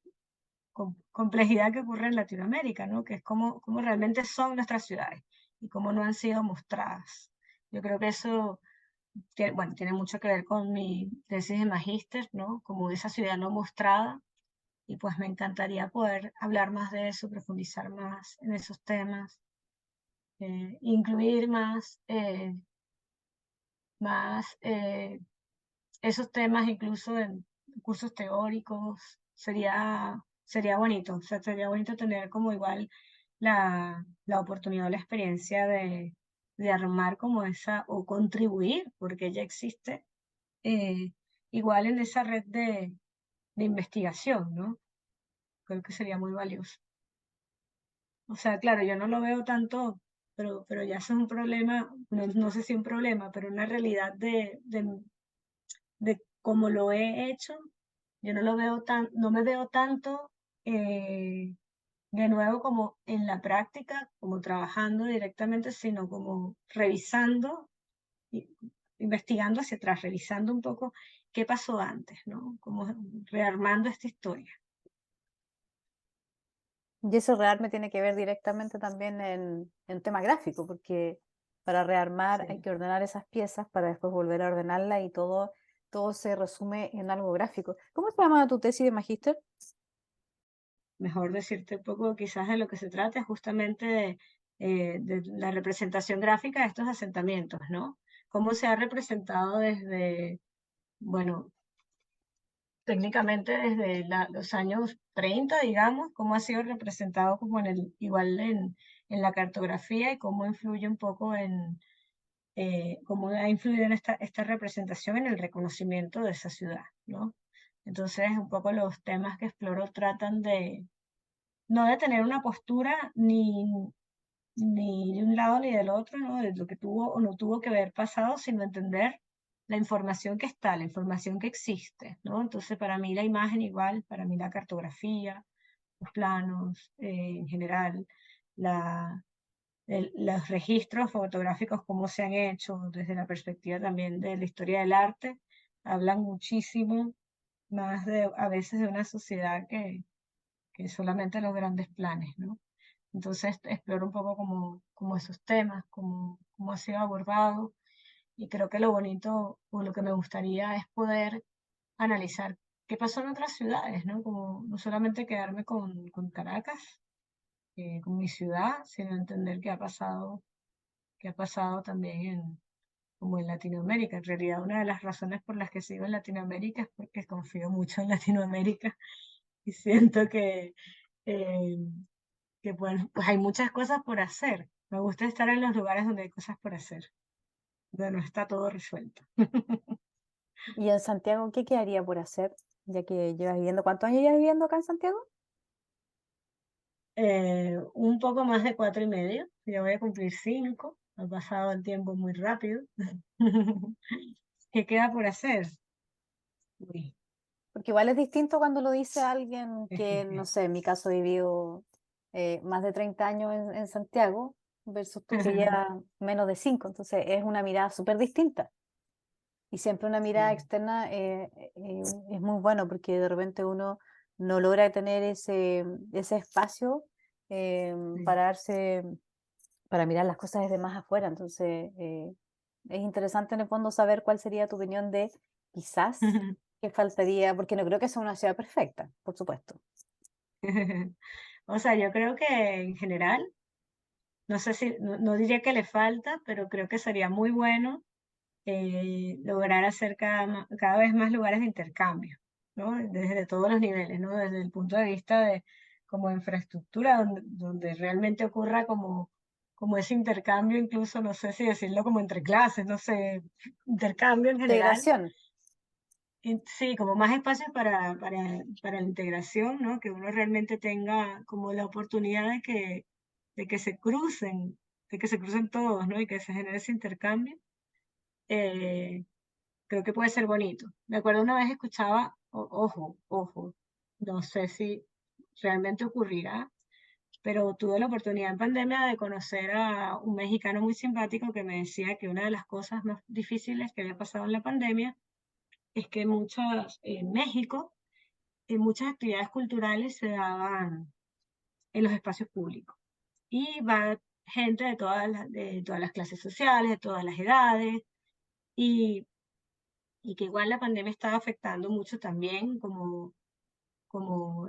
complejidad que ocurre en Latinoamérica, ¿no? Que es cómo realmente son nuestras ciudades y cómo no han sido mostradas. Yo creo que eso bueno, tiene mucho que ver con mi tesis de magíster, ¿no? Como esa ciudad no mostrada. Y pues me encantaría poder hablar más de eso, profundizar más en esos temas, incluir más esos temas incluso en cursos teóricos. Sería bonito, o sea, sería bonito tener como igual la oportunidad o la experiencia de armar como esa, o contribuir, porque ya existe, eh, igual en esa red de investigación, ¿no? Creo que sería muy valioso. O sea, claro, yo no lo veo tanto, pero ya eso es un problema, no sé si un problema, pero una realidad de cómo lo he hecho, yo no lo veo no me veo tanto eh, de nuevo como en la práctica, como trabajando directamente, sino como revisando, i- investigando hacia atrás, revisando un poco qué pasó antes, ¿no? Como rearmando esta historia. Y eso realmente tiene que ver directamente también en tema gráfico, porque para rearmar hay Sí, que ordenar esas piezas para después volver a ordenarla y todo todo se resume en algo gráfico. ¿Cómo se llama tu tesis de magíster? Mejor decirte un poco quizás de lo que se trata, es justamente de la representación gráfica de estos asentamientos, ¿no? Cómo se ha representado desde, bueno, técnicamente desde los años 30, digamos, cómo ha sido representado como igual en la cartografía y cómo influye un poco cómo ha influido en esta representación en el reconocimiento de esa ciudad, ¿no? Entonces, un poco los temas que exploro tratan de, no de tener una postura ni de un lado ni del otro, ¿no? De lo que tuvo o no tuvo que haber pasado, sino entender la información que está, la información que existe, ¿no? Entonces, para mí la imagen igual, para mí la cartografía, los planos, en general, los registros fotográficos, cómo se han hecho desde la perspectiva también de la historia del arte, hablan muchísimo más a veces de una sociedad que solamente los grandes planes, ¿no? Entonces exploro un poco como esos temas, cómo ha sido abordado, y creo que lo bonito o lo que me gustaría es poder analizar qué pasó en otras ciudades, ¿no? Como no solamente quedarme con Caracas, con mi ciudad, sino entender qué ha pasado también como en Latinoamérica. En realidad, una de las razones por las que sigo en Latinoamérica es porque confío mucho en Latinoamérica y siento eh, que bueno, pues hay muchas cosas por hacer. Me gusta estar en los lugares donde hay cosas por hacer, donde no está todo resuelto. ¿Y en Santiago qué quedaría por hacer? Ya que llevas viviendo, ¿cuántos años llevas viviendo acá en Santiago? Un poco más de 4 y medio, ya voy a cumplir 5, ha pasado el tiempo muy rápido. ¿Qué queda por hacer? Uy. Porque igual es distinto cuando lo dice alguien que, no sé, en mi caso vivió más de 30 años en Santiago versus tú que llevas menos de 5. Entonces es una mirada súper distinta. Y siempre una mirada Sí. externa es muy bueno porque de repente uno no logra tener ese espacio Sí. para darse, para mirar las cosas desde más afuera. Entonces es interesante en el fondo saber cuál sería tu opinión de quizás qué faltaría, porque no creo que sea una ciudad perfecta, por supuesto. O sea, yo creo que en general, no sé si, no diría que le falta, pero creo que sería muy bueno lograr hacer cada vez más lugares de intercambio, ¿no? Desde todos los niveles, ¿no? Desde el punto de vista de como infraestructura, donde realmente ocurra como ese intercambio, incluso, no sé si decirlo como entre clases, no sé, intercambio en general. Integración Y sí, como más espacios para la integración, ¿no? Que uno realmente tenga como la oportunidad de que se crucen, de que se crucen todos, ¿no? Y que se genere ese intercambio. Eh, Creo que puede ser bonito. Me acuerdo una vez escuchaba, ojo, no sé si realmente ocurrirá, pero tuve la oportunidad en pandemia de conocer a un mexicano muy simpático que me decía que una de las cosas más difíciles que había pasado en la pandemia es que en México, muchas actividades culturales se daban en los espacios públicos. Y va gente de todas las clases sociales, de todas las edades, y y que igual la pandemia estaba afectando mucho también como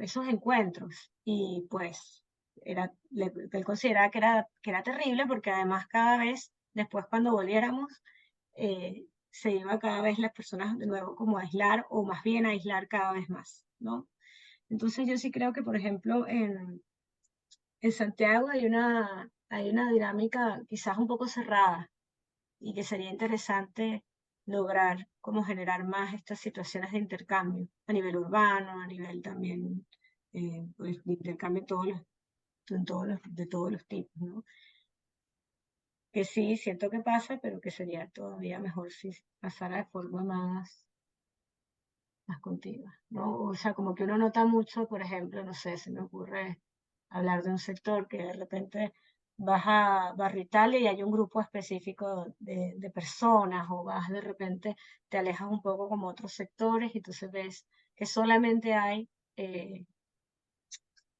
esos encuentros. Y pues él consideraba que era terrible porque además cada vez, después cuando volviéramos, se iba cada vez las personas de nuevo como a aislar o más bien a aislar cada vez más, ¿no? Entonces yo sí creo que, por ejemplo, en Santiago hay una dinámica quizás un poco cerrada y que sería interesante lograr cómo generar más estas situaciones de intercambio a nivel urbano, a nivel también pues, de intercambio de todos los tipos, ¿no? Que sí, siento que pasa, pero que sería todavía mejor si pasara de forma más continua, ¿no? O sea, como que uno nota mucho, por ejemplo, no sé, se me ocurre hablar de un sector que de repente vas a Barrio Italia y hay un grupo específico de personas, o vas de repente, te alejas un poco como otros sectores y entonces ves que solamente eh,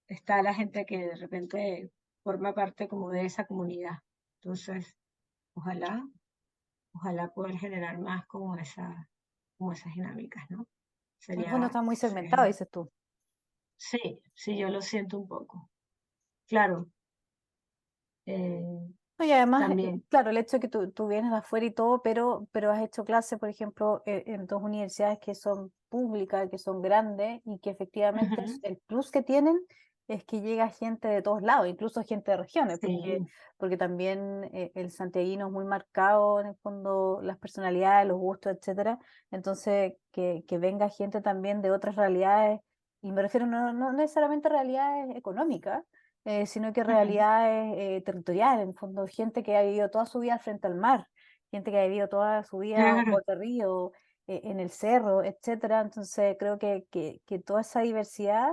está la gente que de repente forma parte como de esa comunidad. Entonces, ojalá, ojalá poder generar más como como esas dinámicas, ¿no? En el fondo está muy Sería, segmentado, dices tú. sí, sí, yo lo siento un poco. Claro, eh, No, y además, también. claro, el hecho de que tú vienes de afuera y todo, pero has hecho clase, por ejemplo, en dos universidades que son públicas, que son grandes y que efectivamente Ujú, el plus que tienen es que llega gente de todos lados, incluso gente de regiones, sí, porque también el santiaguino es muy marcado en el fondo, las personalidades, los gustos, etcétera. Entonces, que venga gente también de otras realidades, y me refiero no necesariamente a realidades económicas, sino que ujú, realidades territoriales, en fondo, gente que ha vivido toda su vida frente al mar, gente que ha vivido toda su vida claro, por el río, en el cerro, etcétera. Entonces creo que toda esa diversidad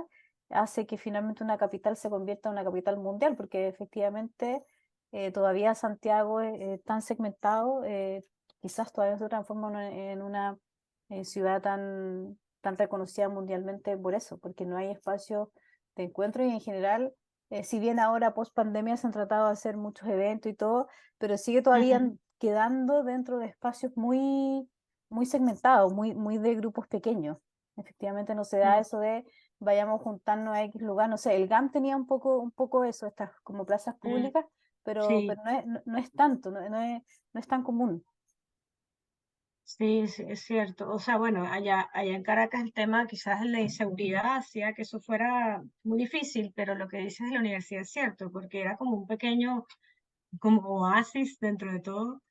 hace que finalmente una capital se convierta en una capital mundial, porque efectivamente todavía Santiago es tan segmentado, quizás todavía no se transforma en una ciudad tan reconocida mundialmente por eso, porque no hay espacio de encuentro y en general si bien ahora post pandemia se han tratado de hacer muchos eventos y todo, pero sigue todavía ujú, quedando dentro de espacios muy segmentados, muy de grupos pequeños. Efectivamente no se da mm, eso de vayamos a juntarnos a X lugar, no sé, el GAM tenía un poco eso, estas como plazas mm, públicas, pero sí. no es tanto, no es tan común. Sí, sí, es cierto. O sea, bueno, allá en Caracas el tema quizás de la inseguridad hacía que eso fuera muy difícil, pero lo que dices de la universidad es cierto, porque era como un pequeño, como oasis dentro de todo,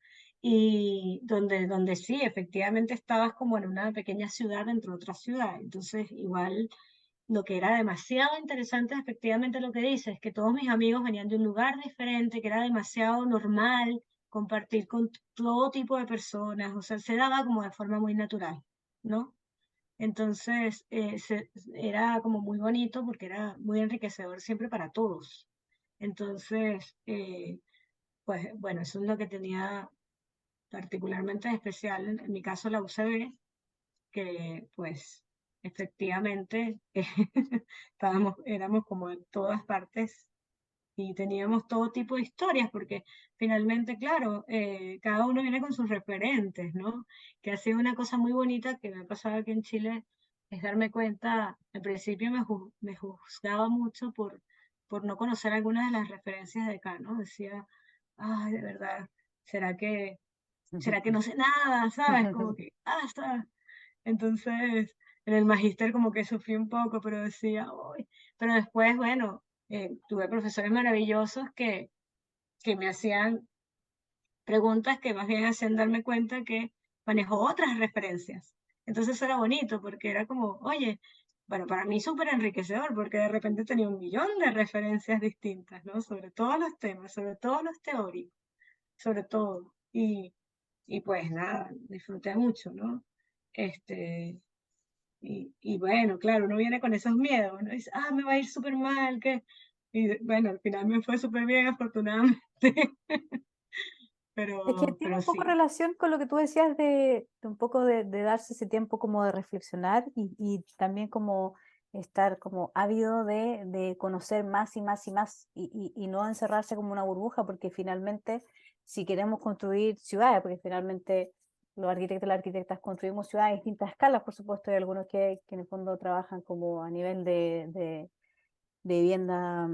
y donde sí, efectivamente estabas como en una pequeña ciudad dentro de otra ciudad. Entonces, igual lo que era demasiado interesante, efectivamente lo que dices, que todos mis amigos venían de un lugar diferente, que era demasiado normal compartir con todo tipo de personas, o sea, se daba como de forma muy natural, ¿no? Entonces, era como muy bonito porque era muy enriquecedor siempre para todos. Entonces, pues bueno, eso es lo que tenía particularmente especial, en mi caso la UCB, que pues efectivamente éramos como en todas partes y teníamos todo tipo de historias, porque finalmente, claro, cada uno viene con sus referentes, ¿no? Que ha sido una cosa muy bonita que me ha pasado aquí en Chile, es darme cuenta, al principio me juzgaba mucho por no conocer algunas de las referencias de acá, ¿no? Decía, ay, de verdad, ¿será que, será que no sé nada? ¿Sabes? Como que, ¿sabes? Entonces, en el magíster como que sufrí un poco, pero decía, "Uy". Pero después, bueno, tuve profesores maravillosos que me hacían preguntas que más bien hacían darme cuenta que manejo otras referencias. Entonces eso era bonito porque era como, oye, bueno, para mí súper enriquecedor porque de repente tenía un millón de referencias distintas, ¿no? Sobre todos los temas, sobre todos los teóricos, sobre todo. Y pues nada, disfruté mucho, ¿no? Este, y bueno, claro, uno viene con esos miedos, uno dice, me va a ir súper mal, que... Y bueno, al final me fue súper bien, afortunadamente, Es que tiene pero un poco sí. relación con lo que tú decías de un poco de darse ese tiempo como de reflexionar y también como estar como ávido de conocer más y más y más y no encerrarse como una burbuja porque finalmente si queremos construir ciudades, porque finalmente los arquitectos y las arquitectas construimos ciudades a distintas escalas, por supuesto, hay algunos que en el fondo trabajan como a nivel de vivienda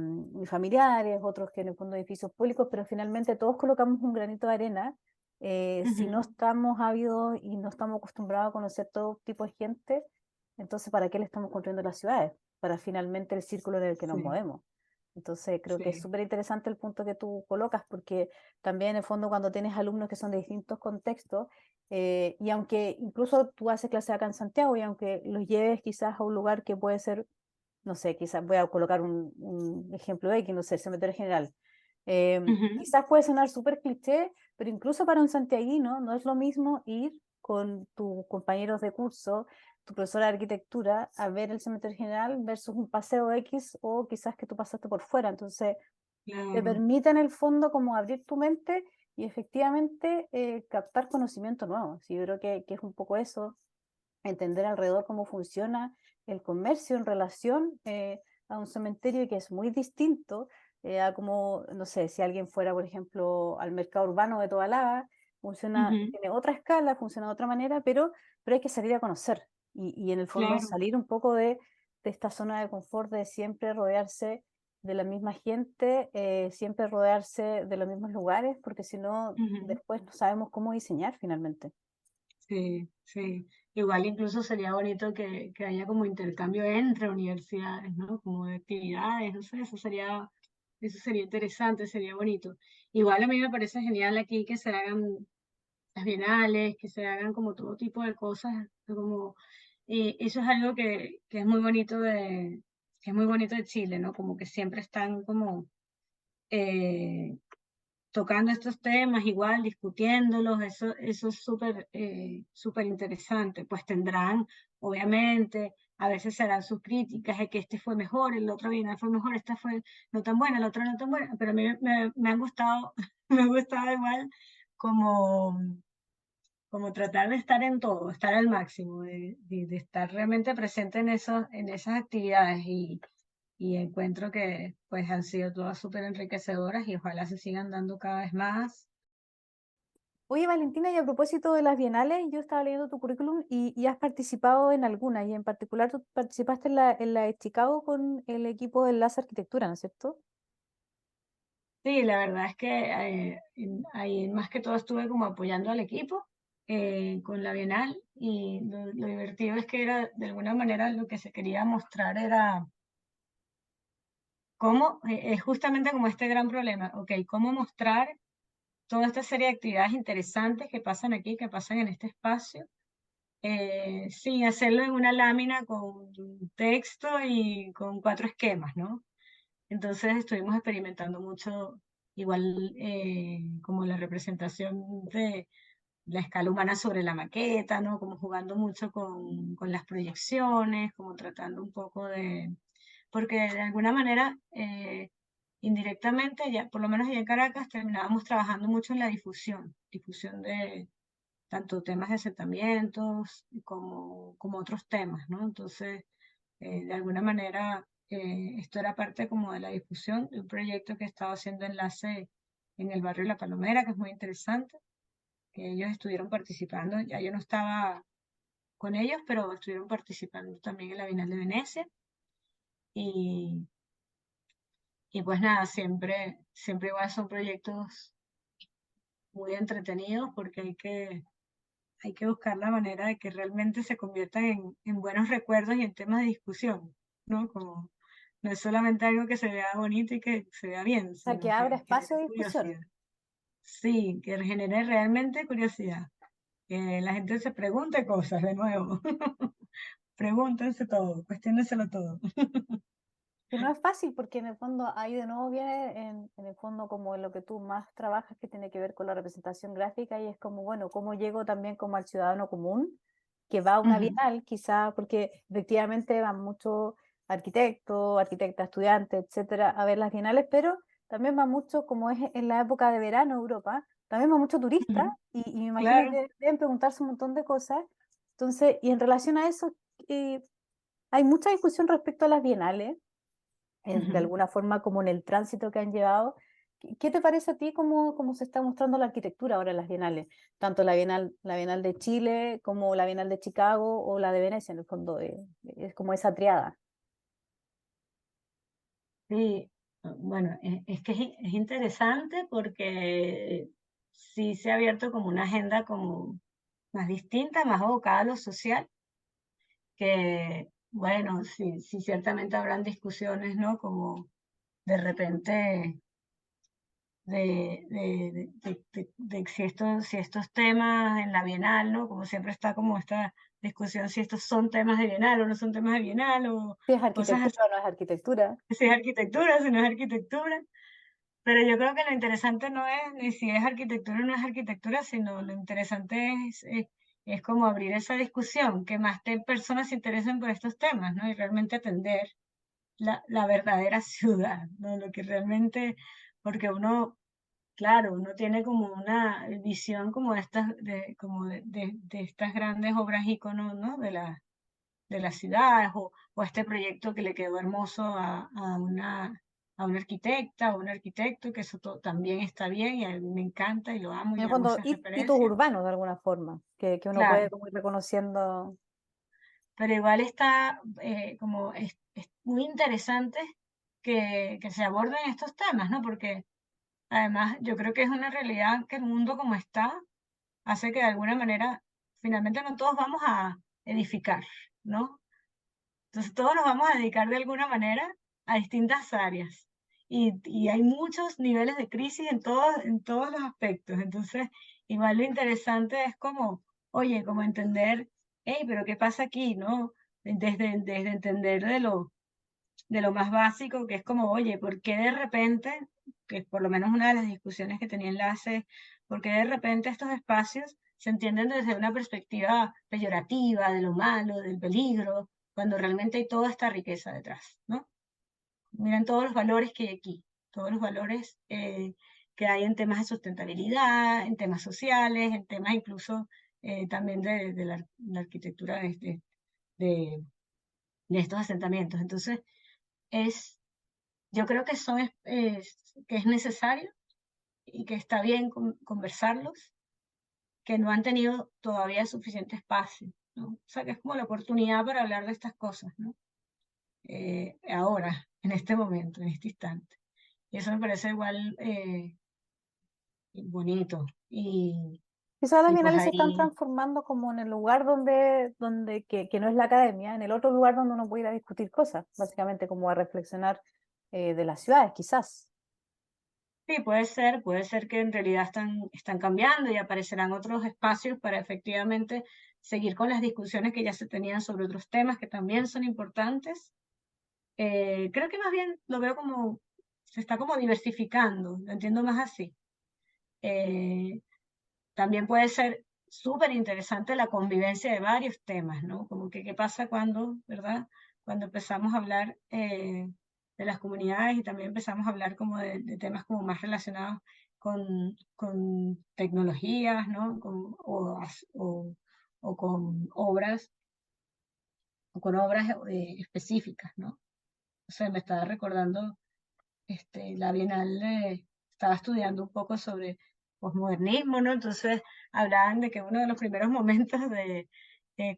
familiares, otros que en el fondo edificios públicos, pero finalmente todos colocamos un granito de arena. Si no Ujú, estamos ávidos y no estamos acostumbrados a conocer todo tipo de gente, entonces ¿para qué le estamos construyendo las ciudades? Para finalmente el círculo en el que nos sí, movemos. Entonces creo que es sí. súper interesante el punto que tú colocas, porque también en el fondo cuando tienes alumnos que son de distintos contextos, y aunque incluso tú haces clase acá en Santiago y aunque los lleves quizás a un lugar que puede ser no sé, quizás voy a colocar un ejemplo X, no sé, el cementerio general. Ujú, Quizás puede sonar súper cliché, pero incluso para un santiaguino no es lo mismo ir con tus compañeros de curso, tu profesora de arquitectura, a ver el cementerio general versus un paseo X o quizás que tú pasaste por fuera. Entonces, te claro, permite en el fondo como abrir tu mente y efectivamente captar conocimiento nuevo. Sí, yo creo que es un poco eso entender alrededor cómo funciona el comercio en relación a un cementerio que es muy distinto a como, no sé, si alguien fuera, por ejemplo, al mercado urbano de Tobalaba, Ujú, tiene otra escala, funciona de otra manera, pero hay que salir a conocer y en el fondo claro. salir un poco de esta zona de confort de siempre rodearse de la misma gente, siempre rodearse de los mismos lugares, porque si no, Ujú. después no sabemos cómo diseñar finalmente. Sí, sí. Igual incluso sería bonito que haya como intercambio entre universidades, ¿no? Como de actividades, no sé, eso sería interesante, sería bonito. Igual a mí me parece genial aquí que se hagan las bienales, que se hagan como todo tipo de cosas, como, y eso es algo que es muy bonito que es muy bonito de Chile, ¿no? Como que siempre están como, eh, tocando estos temas, igual discutiéndolos, eso es súper interesante. Pues tendrán, obviamente, a veces se harán sus críticas de que este fue mejor, el otro Bienal fue mejor, esta fue no tan buena, la otra no tan buena, pero a mí me han gustado, me ha gustado igual como, como tratar de estar en todo, estar al máximo, de estar realmente presente en en esas actividades y encuentro que pues han sido todas súper enriquecedoras y ojalá se sigan dando cada vez más. Oye, Valentina, y a propósito de las bienales, yo estaba leyendo tu currículum y has participado en algunas, y en particular tú participaste en la de Chicago con el equipo de Enlace Arquitectura, ¿no es cierto? Sí, la verdad es que ahí más que todo estuve como apoyando al equipo con la Bienal y lo divertido es que era de alguna manera lo que se quería mostrar era cómo, es justamente como este gran problema, ok, cómo mostrar toda esta serie de actividades interesantes que pasan aquí, que pasan en este espacio sin hacerlo en una lámina con texto y con cuatro esquemas, ¿no? Entonces estuvimos experimentando mucho, igual como la representación de la escala humana sobre la maqueta, ¿no? Como jugando mucho con las proyecciones, como tratando un poco de... Porque de alguna manera, indirectamente, ya, por lo menos allá en Caracas, terminábamos trabajando mucho en la difusión de tanto temas de asentamientos como otros temas, ¿no? Entonces, de alguna manera, esto era parte como de la difusión de un proyecto que estaba haciendo enlace en el barrio La Palomera, que es muy interesante, que ellos estuvieron participando, ya yo no estaba con ellos, pero estuvieron participando también en la Bienal de Venecia y, y pues nada, siempre igual son proyectos muy entretenidos porque hay que buscar la manera de que realmente se conviertan en buenos recuerdos y en temas de discusión, ¿no? Como no es solamente algo que se vea bonito y que se vea bien, O sea, que sino abre que espacio genere de curiosidad. discusión. Sí, que genere realmente curiosidad. Que la gente se pregunte cosas de nuevo. Pregúntense todo, cuestiónenselo todo. Que no es fácil porque en el fondo ahí de nuevo viene en el fondo como en lo que tú más trabajas que tiene que ver con la representación gráfica y es como, bueno, cómo llego también como al ciudadano común que va a una Ujú, bienal, quizá porque efectivamente van muchos arquitectos, arquitectas, estudiantes, etcétera, a ver las bienales, pero también va mucho, como es en la época de verano Europa, también va mucho turista ujú. y me imagino Claro. que deben preguntarse un montón de cosas. Entonces, y en relación a eso, eh, hay mucha discusión respecto a las bienales de Ujú. alguna forma como en el tránsito que han llevado. ¿Qué te parece a ti cómo se está mostrando la arquitectura ahora en las bienales? Tanto la Bienal de Chile como la Bienal de Chicago o la de Venecia, en el fondo, es como esa triada. Sí, bueno, es que es interesante porque sí se ha abierto como una agenda como más distinta, más abocada a lo social, que bueno, sí, sí ciertamente habrán discusiones, ¿no? Como de repente de si estos temas en la Bienal, ¿no? Como siempre está como esta discusión si estos son temas de Bienal o no son temas de Bienal o Si es cosas así, arquitectura o no es arquitectura. si es arquitectura, si no es arquitectura. Pero yo creo que lo interesante no es ni si es arquitectura o no es arquitectura, sino lo interesante es como abrir esa discusión, que más personas se interesen por estos temas, ¿no? Y realmente atender la verdadera ciudad, ¿no? Lo que realmente, porque uno, claro, uno tiene como una visión como de estas, como de estas grandes obras íconos, ¿no? De las ciudades o este proyecto que le quedó hermoso a una a una arquitecta o un arquitecto, que eso también está bien y a mí me encanta y lo amo En y el hago fondo, esas hitos referencias. urbanos de alguna forma, que uno puede Claro, como ir reconociendo. pero igual está como es muy interesante que se aborden estos temas, ¿no? Porque además yo creo que es una realidad que el mundo como está hace que de alguna manera finalmente no todos vamos a edificar, ¿no? Entonces todos nos vamos a dedicar de alguna manera a distintas áreas. Y hay muchos niveles de crisis en todos los aspectos. Entonces, igual lo interesante es como, oye, como entender, hey, pero ¿qué pasa aquí? ¿No? Desde entender de lo más básico, que es como, oye, ¿por qué de repente, que es por lo menos una de las discusiones que tenía enlace, por qué de repente estos espacios se entienden desde una perspectiva peyorativa, de lo malo, del peligro, cuando realmente hay toda esta riqueza detrás, ¿no? Miren todos los valores que hay aquí, todos los valores que hay en temas de sustentabilidad, en temas sociales, en temas incluso también de la arquitectura de, de estos asentamientos. Entonces, es yo creo que que es necesario y que está bien conversarlos, que no han tenido todavía suficiente espacio, ¿no? O sea, que es como la oportunidad para hablar de estas cosas, ¿no? Ahora, en este momento, en este instante. Y eso me parece igual bonito. Quizás las Y pues bienales se están ahí, transformando como en el lugar que no es la academia, en el otro lugar donde uno puede ir a discutir cosas, básicamente como a reflexionar de las ciudades, quizás. sí, puede ser que en realidad están cambiando y aparecerán otros espacios para efectivamente seguir con las discusiones que ya se tenían sobre otros temas que también son importantes. Creo que más bien lo veo como, se está como diversificando, lo entiendo más así. Eh, También puede ser súper interesante la convivencia de varios temas, ¿no? Como que qué pasa cuando, ¿verdad? Cuando empezamos a hablar de las comunidades y también empezamos a hablar como de temas como más relacionados con tecnologías, ¿no? O con obras, o con obras específicas, ¿no? O sea, me estaba recordando la Bienal estaba estudiando un poco sobre posmodernismo, ¿no? Entonces hablaban de que uno de los primeros momentos de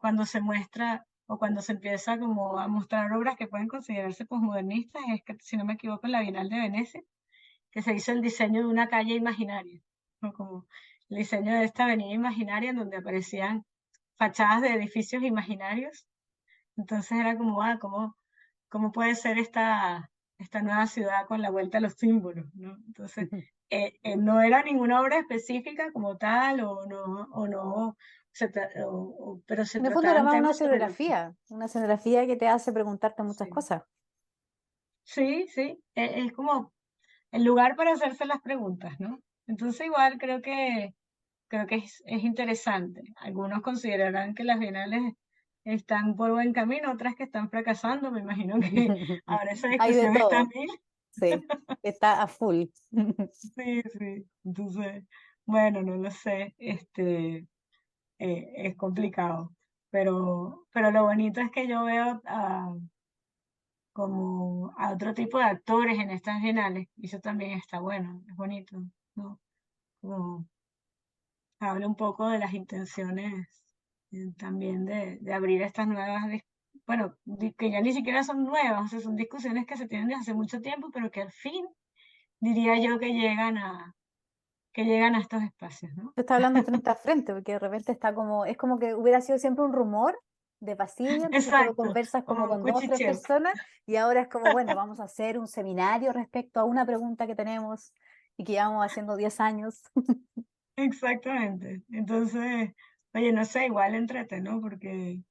cuando se muestra o cuando se empieza como a mostrar obras que pueden considerarse posmodernistas es que, si no me equivoco, en la Bienal de Venecia, que se hizo el diseño de una calle imaginaria, ¿no? Como el diseño de esta avenida imaginaria en donde aparecían fachadas de edificios imaginarios. Entonces era como, ¿cómo puede ser esta nueva ciudad con la vuelta a los símbolos, ¿no? Entonces, no era ninguna obra específica como tal, o no, pero se En el fondo era trataban más temas sobre lo que... una escenografía que te hace preguntarte muchas Sí, cosas. sí, sí, es como el lugar para hacerse las preguntas, ¿no? Entonces, igual creo que es interesante. Algunos considerarán que las bienales están por buen camino, otras que están fracasando. Me imagino que ahora esa Hay de discusión está a todo, mil. sí, está a full. Sí, sí. Entonces, bueno, no lo sé. Es complicado. Pero lo bonito es que yo veo como a otro tipo de actores en estas bienales. Y eso también está bueno, es bonito, ¿no? Como habla un poco de las intenciones también de abrir estas nuevas, bueno, que ya ni siquiera son nuevas, o sea, son discusiones que se tienen desde hace mucho tiempo, pero que al fin diría yo que llegan a estos espacios, ¿no? Tú estás hablando frente a frente, porque de repente está como, es como que hubiera sido siempre un rumor de pasillo, entonces tú lo Exacto, conversas como como un con dos o tres cuchicheo. personas y ahora es como, bueno, vamos a hacer un seminario respecto a una pregunta que tenemos y que llevamos haciendo 10 años. Exactamente. Entonces, oye, no sé, igual entrete, ¿no? Porque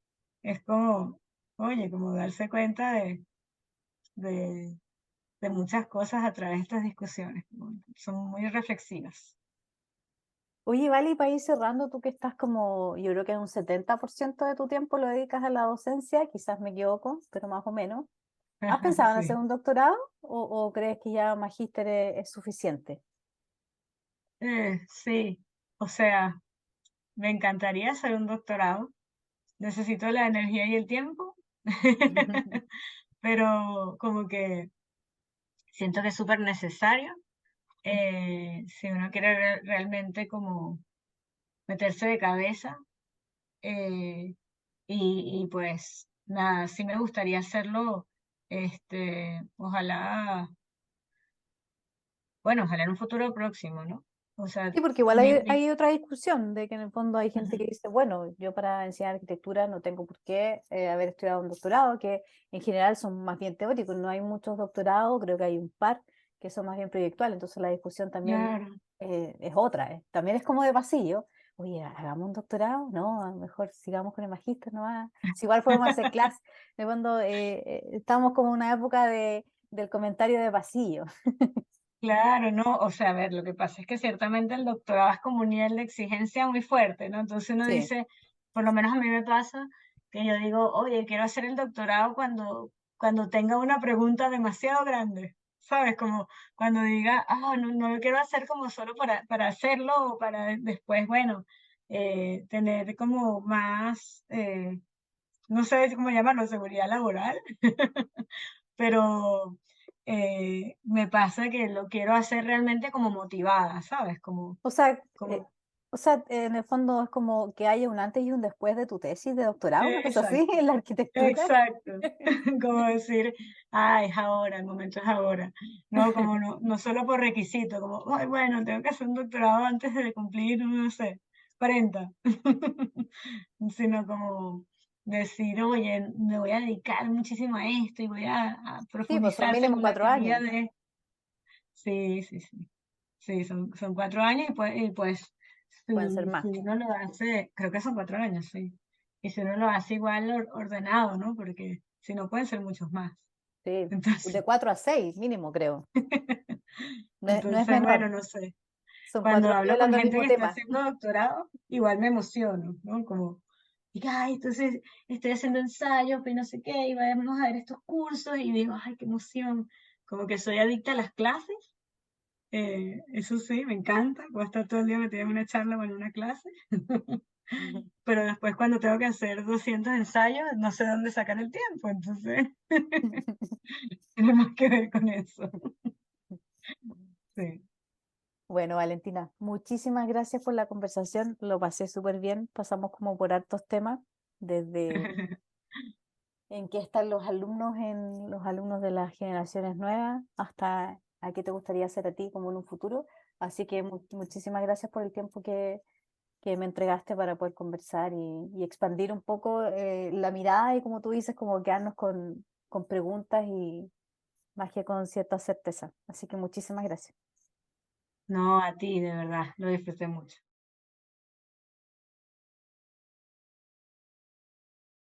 es como, oye, como darse cuenta de, de muchas cosas a través de estas discusiones, ¿no? Son muy reflexivas. Oye, vale, y para ir cerrando, tú que estás como, yo creo que un 70% de tu tiempo lo dedicas a la docencia, quizás me equivoco, pero más o menos. ¿Has pensado en hacer Sí. un doctorado o crees que ya magíster es suficiente? Sí, o sea, me encantaría hacer un doctorado. Necesito la energía y el tiempo, pero como que siento que es súper necesario si uno quiere realmente como meterse de cabeza. eh, y pues nada, sí me gustaría hacerlo, ojalá, bueno, ojalá en un futuro próximo, ¿no? O sea, Sí, porque igual mi, hay otra discusión de que en el fondo hay gente ujú, que dice, bueno, yo para enseñar arquitectura no tengo por qué haber estudiado un doctorado, que en general son más bien teóricos, no hay muchos doctorados, creo que hay un par que son más bien proyectuales, entonces la discusión también claro, es otra, también es como de pasillo, oye, hagamos un doctorado, no, a lo mejor sigamos con el magíster nomás, si igual podemos hacer clases, de cuando estamos como en una época del comentario de pasillo. claro, no, o sea, a ver, lo que pasa es que ciertamente el doctorado es como un nivel de exigencia muy fuerte, ¿no? Entonces uno Sí. dice, por lo menos a mí me pasa que yo digo, oye, quiero hacer el doctorado cuando tenga una pregunta demasiado grande, ¿sabes? Como cuando diga, ah, no, no lo quiero hacer como solo para hacerlo o para después, bueno, tener como más, no sé cómo llamarlo, seguridad laboral, pero me pasa que lo quiero hacer realmente como motivada, ¿sabes? O sea, Como, en el fondo es como que haya un antes y un después de tu tesis de doctorado, una cosa así, exacto, en la arquitectura. exacto. Como decir, ah, es ahora, el momento es ahora. No, como no, no solo por requisito, como, ay, bueno, tengo que hacer un doctorado antes de cumplir, no sé, 40. Sino como decir, oye, me voy a dedicar muchísimo a esto y voy a Sí, pues son profundizar mínimo según la cuatro teoría años, de... Sí, sí, sí. Sí, son 4 años y pues pueden ser si más. uno lo hace, creo que son 4 años, sí. Y si uno lo hace igual ordenado, ¿no? Porque si no pueden ser muchos más. Sí, Entonces, de 4 a 6 mínimo, creo. No, no es entonces, bueno, menor, no sé. son Cuando 4 años hablo con hablando del gente mismo que está tema. haciendo doctorado, igual me emociono, ¿no? Como, diga, ay, entonces estoy haciendo ensayos y no sé qué, y vamos a ver estos cursos, y digo, ay, qué emoción. Como que soy adicta a las clases. Eso sí, me encanta. Puedo estar todo el día metida en una charla o en una clase. Pero después cuando tengo que hacer 200 ensayos, no sé dónde sacar el tiempo. Entonces, tiene más que ver con eso. Sí. Bueno, Valentina, muchísimas gracias por la conversación, lo pasé súper bien, pasamos como por hartos temas, desde en qué están los alumnos en los alumnos de las generaciones nuevas hasta a qué te gustaría hacer a ti como en un futuro. Así que muchísimas gracias por el tiempo que me entregaste para poder conversar y expandir un poco la mirada y como tú dices, como quedarnos con preguntas y más que con cierta certeza. Así que muchísimas gracias. No, a ti, de verdad, lo disfruté mucho.